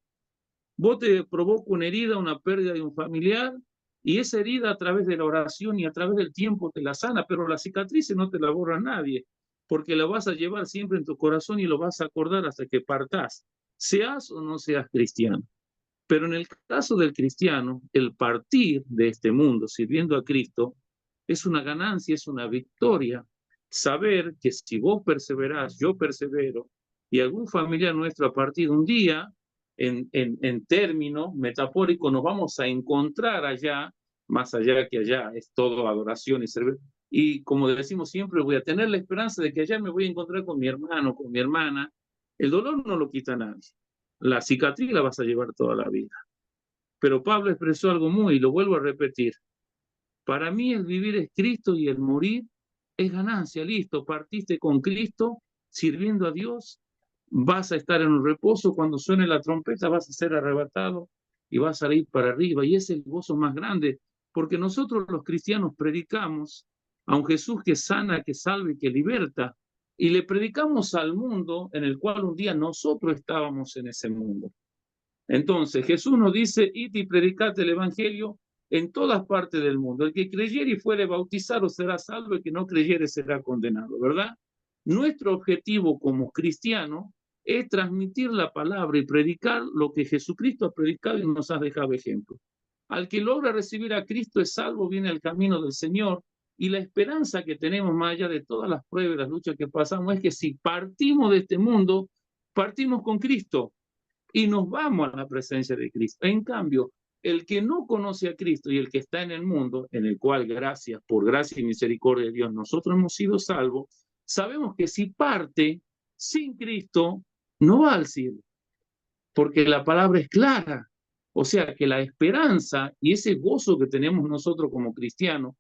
Vos te provoca una herida, una pérdida de un familiar, y esa herida a través de la oración y a través del tiempo te la sana, pero las cicatrices no te la borra nadie, porque la vas a llevar siempre en tu corazón y lo vas a acordar hasta que partás, seas o no seas cristiano. Pero en el caso del cristiano, el partir de este mundo sirviendo a Cristo es una ganancia, es una victoria. Saber que si vos perseverás, yo persevero, y algún familiar nuestro a partir de un día, en término metafórico, nos vamos a encontrar allá, más allá que allá, es todo adoración y servir. Y como decimos siempre, voy a tener la esperanza de que allá me voy a encontrar con mi hermano, con mi hermana. El dolor no lo quita nadie. La cicatriz la vas a llevar toda la vida. Pero Pablo expresó algo y lo vuelvo a repetir. Para mí el vivir es Cristo y el morir es ganancia. Listo, partiste con Cristo, sirviendo a Dios, vas a estar en un reposo, cuando suene la trompeta vas a ser arrebatado y vas a ir para arriba. Y es el gozo más grande, porque nosotros los cristianos predicamos a un Jesús que sana, que salve, que liberta, y le predicamos al mundo en el cual un día nosotros estábamos en ese mundo. Entonces Jesús nos dice, id y predicad el evangelio en todas partes del mundo. El que creyere y fuere bautizado será salvo, el que no creyere será condenado, ¿verdad? Nuestro objetivo como cristiano es transmitir la palabra y predicar lo que Jesucristo ha predicado y nos ha dejado ejemplo. Al que logra recibir a Cristo es salvo, viene al camino del Señor, y la esperanza que tenemos más allá de todas las pruebas y las luchas que pasamos es que si partimos de este mundo, partimos con Cristo y nos vamos a la presencia de Cristo. En cambio, el que no conoce a Cristo y el que está en el mundo, en el cual por gracia y misericordia de Dios, nosotros hemos sido salvos, sabemos que si parte sin Cristo, no va al cielo, porque la palabra es clara. O sea, que la esperanza y ese gozo que tenemos nosotros como cristianos,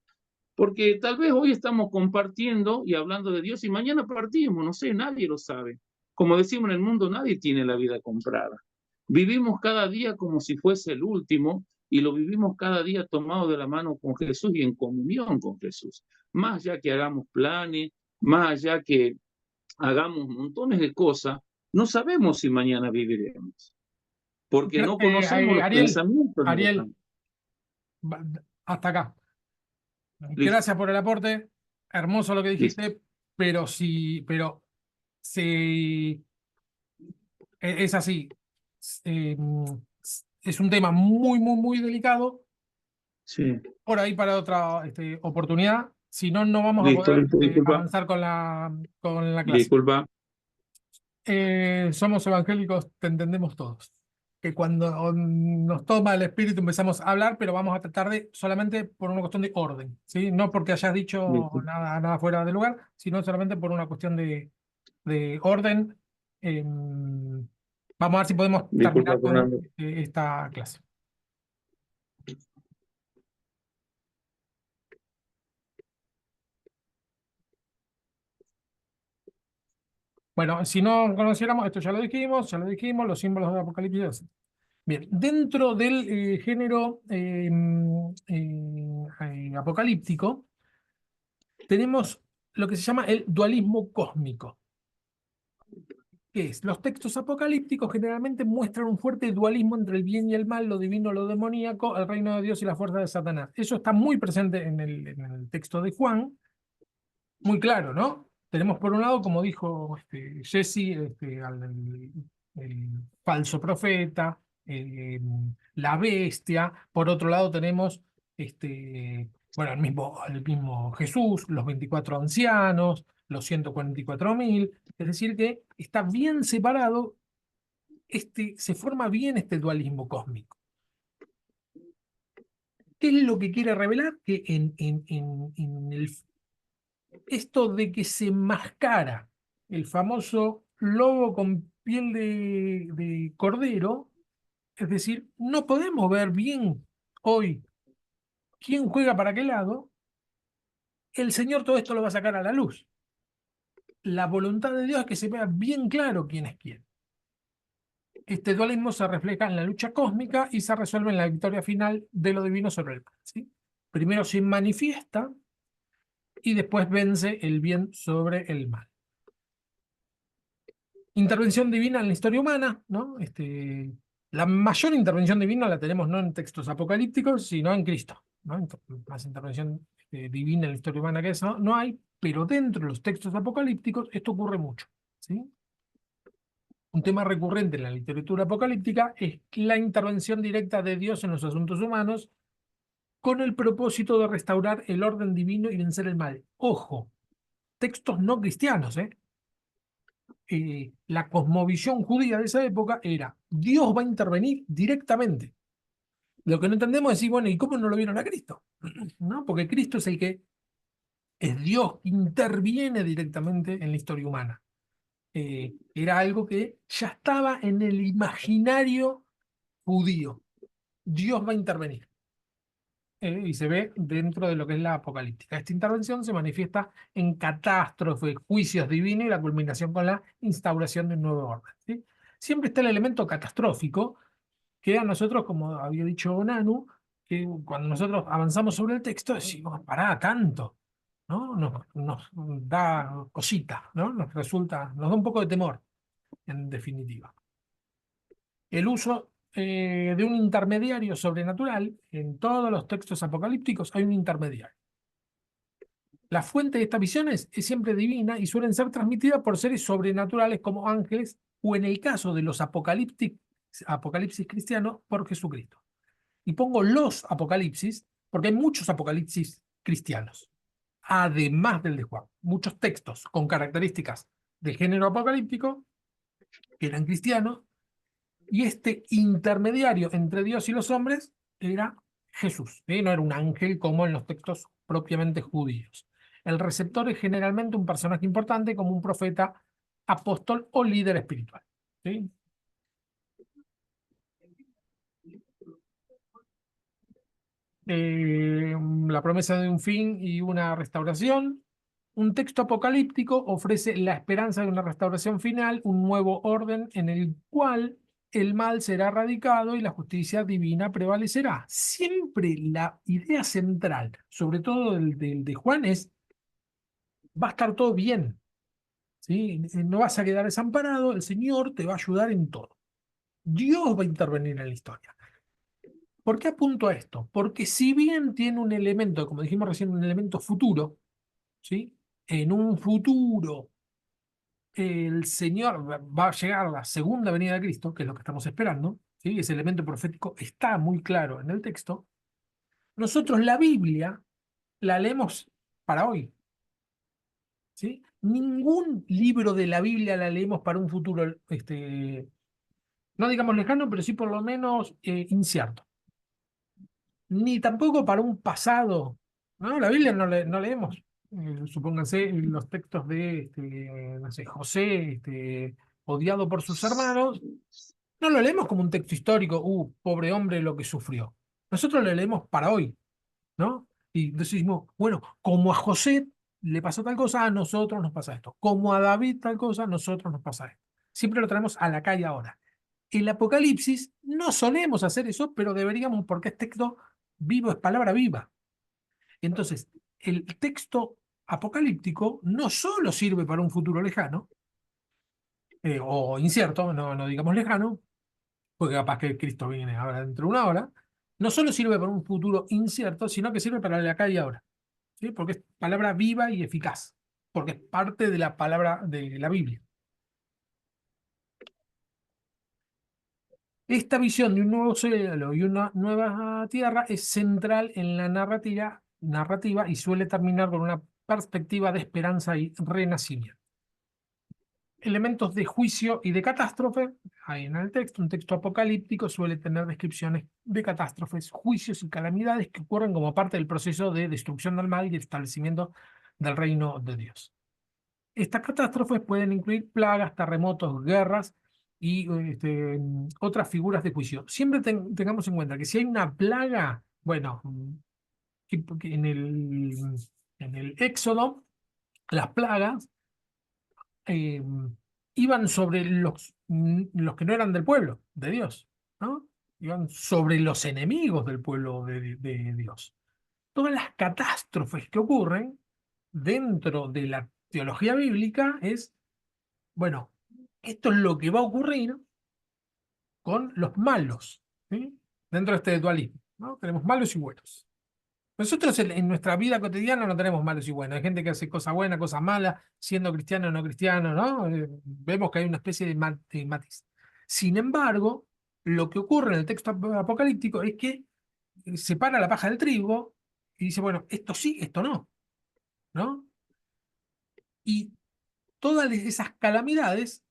porque tal vez hoy estamos compartiendo y hablando de Dios y mañana partimos, no sé, nadie lo sabe. Como decimos en el mundo, nadie tiene la vida comprada. Vivimos cada día como si fuese el último y lo vivimos cada día tomado de la mano con Jesús y en comunión con Jesús. Más allá que hagamos planes, más allá que hagamos montones de cosas, no sabemos si mañana viviremos, porque no conocemos los pensamientos. Ariel, hasta acá. Listo. Gracias por el aporte. Hermoso lo que dijiste, Listo. pero es así. Es un tema muy, muy, muy delicado. Sí. Por ahí para otra oportunidad. Si no, no vamos a Listo, poder listo, disculpa, avanzar con la clase. disculpa. Somos evangélicos, te entendemos todos. Que cuando nos toma el espíritu empezamos a hablar, pero vamos a tratar de solamente por una cuestión de orden, ¿sí? No porque hayas dicho Listo. nada fuera de lugar, sino solamente por una cuestión de orden. Vamos a ver si podemos Disculpa, terminar con Fernando. esta clase. Bueno, si no conociéramos, esto ya lo dijimos, los símbolos del Apocalipsis. Bien, dentro del género apocalíptico, tenemos lo que se llama el dualismo cósmico, que es, los textos apocalípticos generalmente muestran un fuerte dualismo entre el bien y el mal, lo divino, lo demoníaco, el reino de Dios y la fuerza de Satanás. Eso está muy presente en el texto de Juan, muy claro, ¿no? Tenemos por un lado, como dijo Jesse, el falso profeta, la bestia. Por otro lado tenemos bueno, el mismo Jesús, los 24 ancianos, los 144.000. Es decir, que está bien separado, se forma bien este dualismo cósmico. ¿Qué es lo que quiere revelar? Que esto de que se enmascara el famoso lobo con piel de cordero, es decir, no podemos ver bien hoy quién juega para qué lado, el Señor todo esto lo va a sacar a la luz. La voluntad de Dios es que se vea bien claro quién es quién. Este dualismo se refleja en la lucha cósmica y se resuelve en la victoria final de lo divino sobre el mal, ¿sí? Primero se manifiesta y después vence el bien sobre el mal. Intervención divina en la historia humana, ¿no? La mayor intervención divina la tenemos no en textos apocalípticos, sino en Cristo, ¿no? Más intervención divina en la historia humana que eso no hay, pero dentro de los textos apocalípticos esto ocurre mucho, ¿sí? Un tema recurrente en la literatura apocalíptica es la intervención directa de Dios en los asuntos humanos con el propósito de restaurar el orden divino y vencer el mal. Ojo, textos no cristianos, ¿eh? La cosmovisión judía de esa época era, Dios va a intervenir directamente. Lo que no entendemos es decir, bueno, ¿y cómo no lo vieron a Cristo? ¿No? Porque Cristo es el que es Dios, que interviene directamente en la historia humana. Era algo que ya estaba en el imaginario judío. Dios va a intervenir. Y se ve dentro de lo que es la apocalíptica. Esta intervención se manifiesta en catástrofes, juicios divinos y la culminación con la instauración de un nuevo orden, ¿sí? Siempre está el elemento catastrófico que a nosotros, como había dicho Nanu, que cuando nosotros avanzamos sobre el texto decimos, pará, tanto, ¿no? Nos da cosita, ¿no? Nos da un poco de temor, en definitiva. El uso de un intermediario sobrenatural, en todos los textos apocalípticos hay un intermediario. La fuente de estas visiones es siempre divina y suelen ser transmitidas por seres sobrenaturales como ángeles o en el caso de los apocalipsis cristianos por Jesucristo. Y pongo los apocalipsis porque hay muchos apocalipsis cristianos, además del de Juan. Muchos textos con características del género apocalíptico que eran cristianos. Y este intermediario entre Dios y los hombres era Jesús, ¿sí? No era un ángel como en los textos propiamente judíos. El receptor es generalmente un personaje importante como un profeta, apóstol o líder espiritual, ¿sí? La promesa de un fin y una restauración. Un texto apocalíptico ofrece la esperanza de una restauración final, un nuevo orden en el cual el mal será erradicado y la justicia divina prevalecerá. Siempre la idea central, sobre todo del de Juan, es va a estar todo bien, ¿sí? No vas a quedar desamparado, el Señor te va a ayudar en todo. Dios va a intervenir en la historia. ¿Por qué apunto a esto? Porque si bien tiene un elemento, como dijimos recién, un elemento futuro, ¿sí? En un futuro el Señor va a llegar a la segunda venida de Cristo, que es lo que estamos esperando, ¿sí? Ese elemento profético está muy claro en el texto. Nosotros la Biblia la leemos para hoy. ¿Sí? Ningún libro de la Biblia la leemos para un futuro, no digamos lejano, pero sí por lo menos incierto. Ni tampoco para un pasado. ¿No? La Biblia no leemos, supónganse, los textos de no sé, José, odiado por sus hermanos. No lo leemos como un texto histórico, pobre hombre lo que sufrió. Nosotros lo leemos para hoy, ¿no? Y decimos, bueno, como a José le pasó tal cosa, a nosotros nos pasa esto. Como a David tal cosa, a nosotros nos pasa esto. Siempre lo traemos a la calle ahora. El Apocalipsis no solemos hacer eso, pero deberíamos, porque es texto vivo, es palabra viva. Entonces, el texto apocalíptico no solo sirve para un futuro lejano, o incierto, no digamos lejano, porque capaz que Cristo viene ahora dentro de una hora, no solo sirve para un futuro incierto, sino que sirve para la acá y ahora, ¿sí? Porque es palabra viva y eficaz, porque es parte de la palabra de la Biblia. Esta visión de un nuevo cielo y una nueva tierra es central en la narrativa y suele terminar con una perspectiva de esperanza y renacimiento. Elementos de juicio y de catástrofe. Hay en el texto, un texto apocalíptico suele tener descripciones de catástrofes, juicios y calamidades que ocurren como parte del proceso de destrucción del mal y el establecimiento del reino de Dios. Estas catástrofes pueden incluir plagas, terremotos, guerras y otras figuras de juicio. Siempre tengamos en cuenta que si hay una plaga, bueno, que en el Éxodo, las plagas eh, iban sobre los que no eran del pueblo de Dios, ¿no? Iban sobre los enemigos del pueblo de Dios. Todas las catástrofes que ocurren dentro de la teología bíblica es, bueno, esto es lo que va a ocurrir con los malos, ¿sí? Dentro de este dualismo, ¿no? Tenemos malos y buenos. Nosotros en nuestra vida cotidiana no tenemos malos y buenos. Hay gente que hace cosas buenas, cosas malas, siendo cristiano o no cristiano, ¿no? Vemos que hay una especie de matiz. Sin embargo, lo que ocurre en el texto apocalíptico es que separa la paja del trigo y dice, bueno, esto sí, esto no, ¿no? Y todas esas calamidades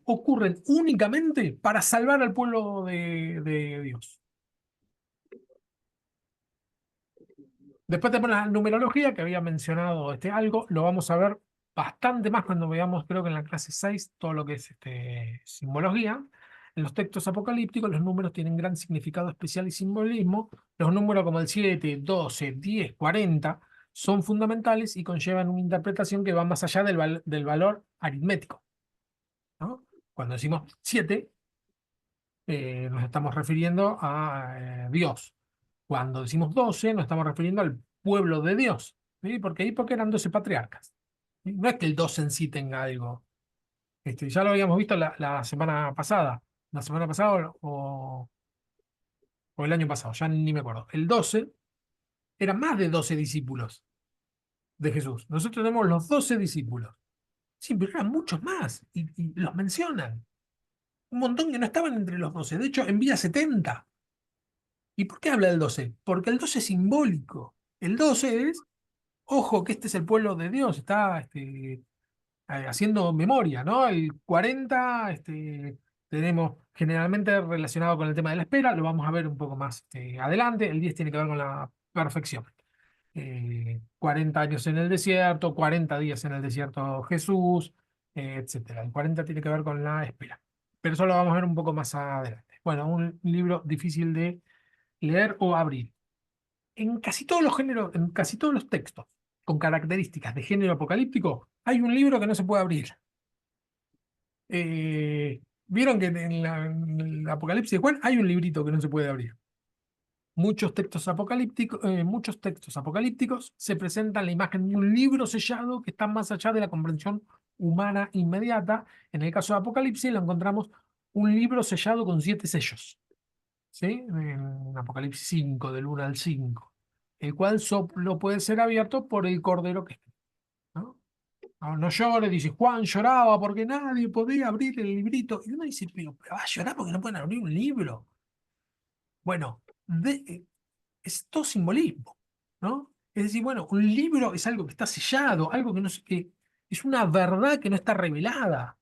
ocurren únicamente para salvar al pueblo de Dios. Después te pones la numerología, que había mencionado algo, lo vamos a ver bastante más cuando veamos, creo que en la clase 6, todo lo que es simbología. En los textos apocalípticos, los números tienen gran significado especial y simbolismo. Los números como el 7, 12, 10, 40 son fundamentales y conllevan una interpretación que va más allá del valor aritmético, ¿no? Cuando decimos 7, nos estamos refiriendo a Dios. Cuando decimos 12, nos estamos refiriendo al pueblo de Dios, ¿sí? Porque eran 12 patriarcas, ¿sí? No es que el 12 en sí tenga algo. Ya lo habíamos visto la semana pasada. La semana pasada o el año pasado, ya ni me acuerdo. El 12 eran más de 12 discípulos de Jesús. Nosotros tenemos los 12 discípulos. Sí, pero eran muchos más y los mencionan. Un montón que no estaban entre los 12. De hecho, envía 70. ¿Y por qué habla del 12? Porque el 12 es simbólico. El 12 es, ojo, que este es el pueblo de Dios, está haciendo memoria, ¿no? El 40 tenemos generalmente relacionado con el tema de la espera, lo vamos a ver un poco más adelante. El 10 tiene que ver con la perfección. 40 años en el desierto, 40 días en el desierto Jesús, etcétera. El 40 tiene que ver con la espera. Pero eso lo vamos a ver un poco más adelante. Bueno, un libro difícil de leer o abrir. En casi todos los géneros, en casi todos los textos con características de género apocalíptico, hay un libro que no se puede abrir. Vieron que en el Apocalipsis de Juan hay un librito que no se puede abrir. Muchos textos apocalípticos se presentan la imagen de un libro sellado que está más allá de la comprensión humana inmediata. En el caso de Apocalipsis lo encontramos un libro sellado con 7 sellos, ¿sí? En Apocalipsis 5, del 1 al 5, el cual solo puede ser abierto por el Cordero que está, ¿no? No llores, dice Juan lloraba porque nadie podía abrir el librito. Y uno dice, pero va a llorar porque no pueden abrir un libro. Bueno, es todo simbolismo, ¿no? Es decir, bueno, un libro es algo que está sellado, algo que no que es una verdad que no está revelada.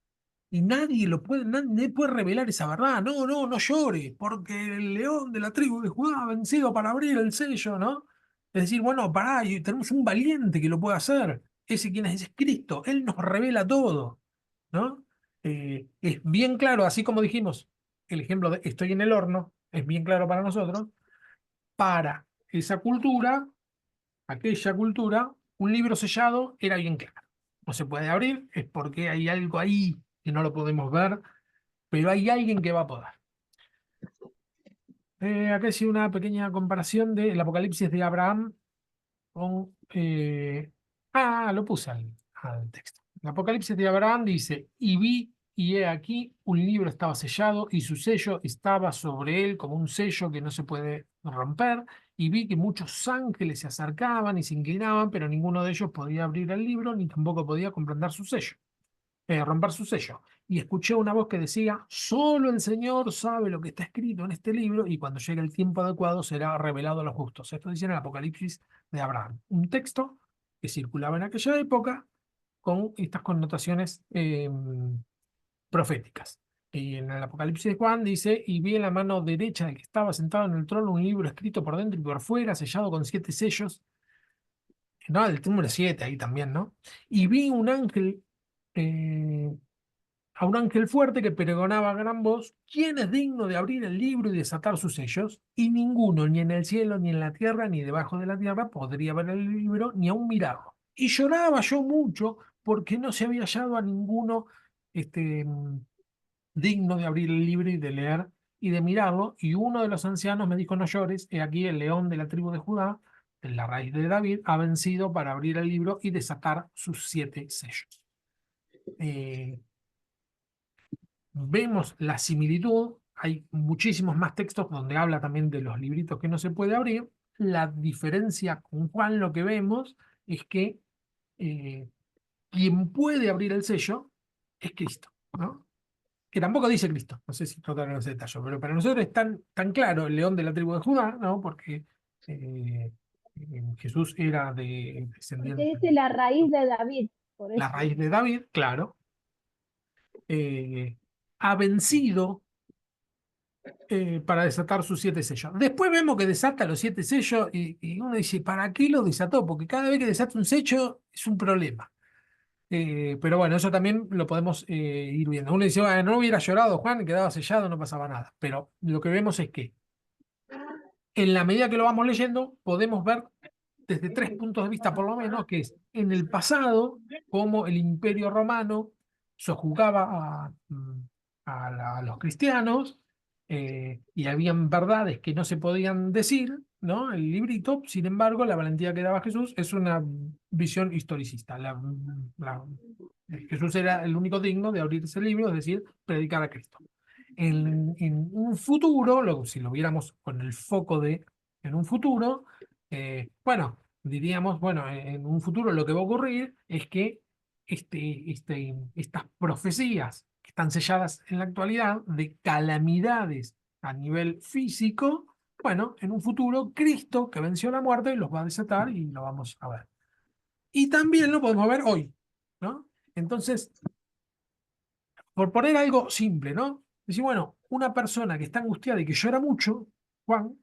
Y nadie lo puede, nadie puede revelar esa verdad. No, no, no llore, porque el león de la tribu de Judá ha vencido para abrir el sello, ¿no? Es decir, bueno, pará, y tenemos un valiente que lo puede hacer. Ese quien es Cristo, Él nos revela todo, ¿no? Es bien claro, así como dijimos, el ejemplo de estoy en el horno, es bien claro para nosotros, para esa cultura, aquella cultura, un libro sellado era bien claro. No se puede abrir, es porque hay algo ahí que no lo podemos ver, pero hay alguien que va a poder. Acá hice una pequeña comparación del Apocalipsis de Abraham con... lo puse al texto. El Apocalipsis de Abraham dice, y vi, y he aquí, un libro estaba sellado, y su sello estaba sobre él como un sello que no se puede romper, y vi que muchos ángeles se acercaban y se inclinaban, pero ninguno de ellos podía abrir el libro, ni tampoco podía comprender su sello. Romper su sello. Y escuché una voz que decía, solo el Señor sabe lo que está escrito en este libro y cuando llegue el tiempo adecuado será revelado a los justos. Esto dice en el Apocalipsis de Abraham. Un texto que circulaba en aquella época con estas connotaciones proféticas. Y en el Apocalipsis de Juan dice, y vi en la mano derecha del que estaba sentado en el trono un libro escrito por dentro y por fuera, sellado con 7 sellos. No, el número 7 ahí también, ¿no? Y vi un ángel a un ángel fuerte que pregonaba a gran voz, ¿quién es digno de abrir el libro y desatar sus sellos? Y ninguno, ni en el cielo, ni en la tierra, ni debajo de la tierra, podría ver el libro, ni aun mirarlo. Y lloraba yo mucho porque no se había hallado a ninguno este, digno de abrir el libro y de leer y de mirarlo. Y uno de los ancianos me dijo, no llores, he aquí el león de la tribu de Judá, de la raíz de David, ha vencido para abrir el libro y desatar sus 7 sellos. Vemos la similitud, hay muchísimos más textos donde habla también de los libritos que no se puede abrir. La diferencia con Juan, lo que vemos es que quien puede abrir el sello es Cristo, ¿no? Que tampoco dice Cristo, no sé si tocaron ese detalle, pero para nosotros es tan claro el león de la tribu de Judá, ¿no? Porque Jesús era de Porque descendiente dice la raíz de David, por la eso. raíz de David, claro, ha vencido para desatar sus 7 sellos. Después vemos que desata los 7 sellos y uno dice, ¿para qué lo desató? Porque cada vez que desata un sello es un problema. Pero bueno, eso también lo podemos ir viendo. Uno dice, bueno, no hubiera llorado Juan, quedaba sellado, no pasaba nada. Pero lo que vemos es que en la medida que lo vamos leyendo, podemos ver desde 3 puntos de vista por lo menos, que es en el pasado, cómo el Imperio Romano sojuzgaba a los cristianos, y habían verdades que no se podían decir, ¿no? El librito, sin embargo, la valentía que daba Jesús es una visión historicista. Jesús era el único digno de abrir ese libro, es decir, predicar a Cristo. En un futuro, si lo viéramos con el foco de en un futuro, bueno, diríamos, bueno, en un futuro lo que va a ocurrir es que estas profecías que están selladas en la actualidad de calamidades a nivel físico, bueno, en un futuro Cristo que venció la muerte los va a desatar y lo vamos a ver. Y también lo podemos ver hoy, ¿no? Entonces, por poner algo simple, ¿no? Decir, bueno, una persona que está angustiada y que llora mucho, Juan,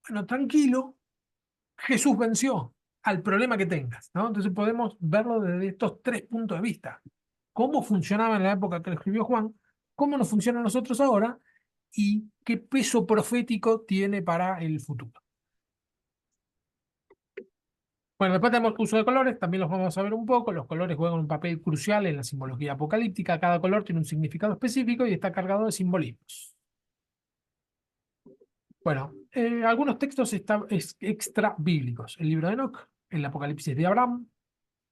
bueno, tranquilo, Jesús venció al problema que tengas, ¿no? Entonces podemos verlo desde estos 3 puntos de vista. Cómo funcionaba en la época que lo escribió Juan, cómo nos funciona a nosotros ahora y qué peso profético tiene para el futuro. Bueno, después tenemos uso de colores, también los vamos a ver un poco. Los colores juegan un papel crucial en la simbología apocalíptica. Cada color tiene un significado específico y está cargado de simbolismos. Bueno, algunos textos extra bíblicos. El libro de Enoc, el Apocalipsis de Abraham.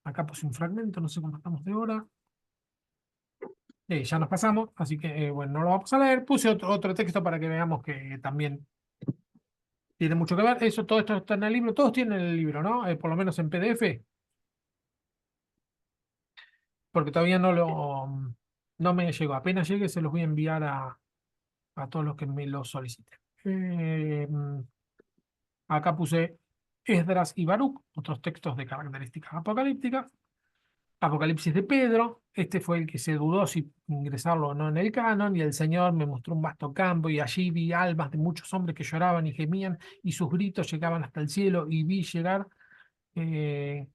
Acá puse un fragmento, no sé cómo estamos de hora. Ya nos pasamos, así que bueno, no lo vamos a leer. Puse otro texto para que veamos que también tiene mucho que ver. Eso, todo esto está en el libro. Todos tienen el libro, ¿no? Por lo menos en PDF. Porque todavía no me llegó. Apenas llegue se los voy a enviar a todos los que me lo soliciten. Acá puse Esdras y Baruc, otros textos de características apocalípticas. Apocalipsis de Pedro, este fue el que se dudó si ingresarlo o no en el canon, y el Señor me mostró un vasto campo, y allí vi almas de muchos hombres que lloraban y gemían, y sus gritos llegaban hasta el cielo, y vi llegar, y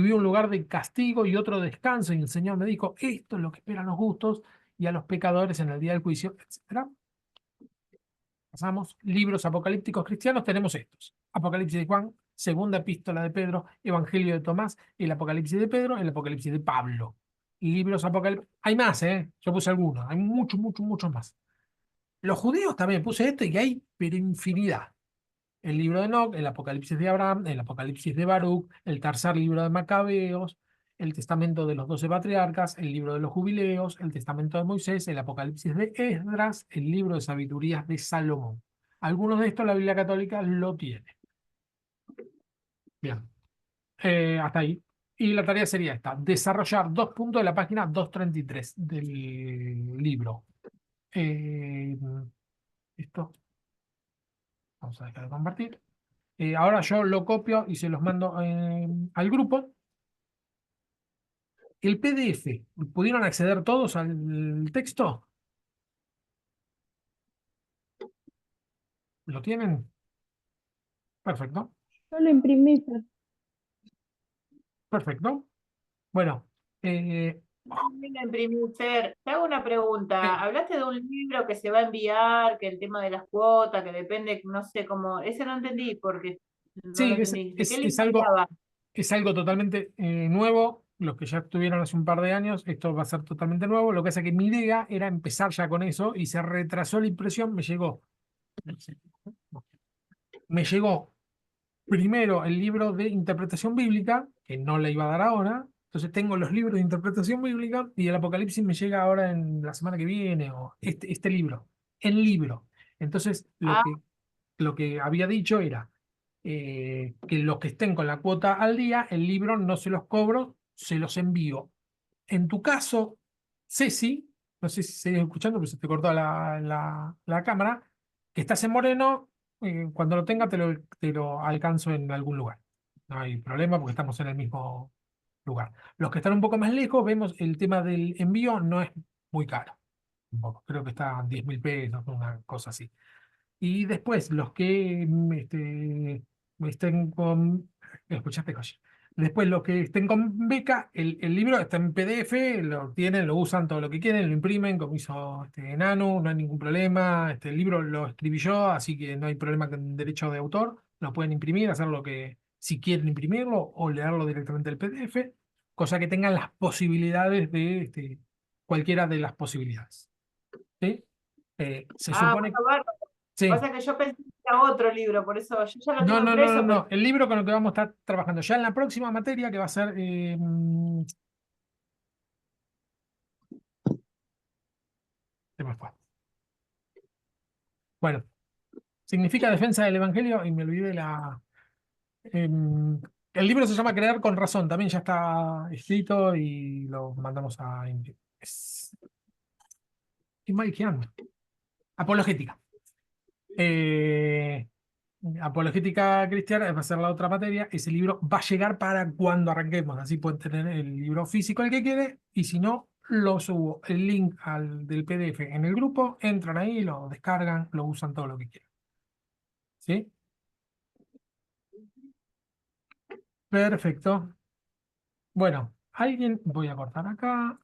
vi un lugar de castigo y otro de descanso, y el Señor me dijo, esto es lo que esperan los justos y a los pecadores en el día del juicio, etc. Pasamos, libros apocalípticos cristianos, tenemos estos. Apocalipsis de Juan, segunda epístola de Pedro, Evangelio de Tomás, el Apocalipsis de Pedro, el Apocalipsis de Pablo. Libros apocalípticos. Hay más, ¿eh? Yo puse algunos, hay muchos, muchos, muchos más. Los judíos también puse esto y hay, pero infinidad. El libro de Enoc, el Apocalipsis de Abraham, el Apocalipsis de Baruch, el tercer libro de Macabeos, el Testamento de los 12 patriarcas, el libro de los jubileos, el Testamento de Moisés, el Apocalipsis de Esdras, el libro de sabidurías de Salomón. Algunos de estos la Biblia Católica lo tiene. Bien, hasta ahí. Y la tarea sería esta, desarrollar 2 puntos de la página 233 del libro. Esto, vamos a dejar de compartir. Ahora yo lo copio y se los mando al grupo. El PDF, ¿pudieron acceder todos al texto? ¿Lo tienen? Perfecto, Yo lo imprimí, Fer. perfecto. Bueno, También la imprimí, Fer. Te hago una pregunta. eh, Hablaste de un libro que se va a enviar, que el tema de las cuotas, que depende, no sé cómo. Ese no entendí porque no sí, lo entendí. ¿De qué es libro algo, hablaba? es algo totalmente nuevo. Los que ya estuvieron hace un par de años, esto va a ser totalmente nuevo. Lo que pasa es que mi idea era empezar ya con eso y se retrasó la impresión. Me llegó primero el libro de interpretación bíblica, que no le iba a dar ahora. Entonces tengo los libros de interpretación bíblica y el Apocalipsis me llega ahora en la semana que viene, o este libro, el libro. Entonces Ah, lo que había dicho era que los que estén con la cuota al día, el libro no se los cobro, se los envío. En tu caso, Ceci, no sé si sigues escuchando, pero se te cortó la cámara, que estás en Moreno, cuando lo tenga te lo alcanzo en algún lugar. No hay problema porque estamos en el mismo lugar. Los que están un poco más lejos, vemos el tema del envío, no es muy caro. Tampoco, creo que está a 10.000 pesos, una cosa así. Y después, los que estén con... ¿Escuchaste, Josh? Después, los que estén con beca, el libro está en PDF, lo tienen, lo usan todo lo que quieren, lo imprimen, como hizo Nano, no hay ningún problema. El libro lo escribí yo, así que no hay problema con derecho de autor. Lo pueden imprimir, hacer lo que, si quieren imprimirlo o leerlo directamente del PDF, cosa que tengan las posibilidades de cualquiera de las posibilidades. ¿Sí? Se supone... bueno, bárbaro. Sí. Pasa que yo pensé que era otro libro, por eso yo ya lo No, tengo no, no, no, impreso, pero no. El libro con el que vamos a estar trabajando ya en la próxima materia, que va a ser. Se me fue. Bueno, significa defensa del Evangelio y me olvidé el libro se llama Creer con Razón, también ya está escrito y lo mandamos a imprimir. Estoy mal guiando. Apologética. Eh, Apologética cristiana va a ser la otra materia. Ese libro va a llegar para cuando arranquemos. Así pueden tener el libro físico el que quiere. Y si no, lo subo el link del PDF en el grupo. Entran ahí, lo descargan, lo usan todo lo que quieran. ¿Sí? Perfecto. Bueno, voy a cortar acá.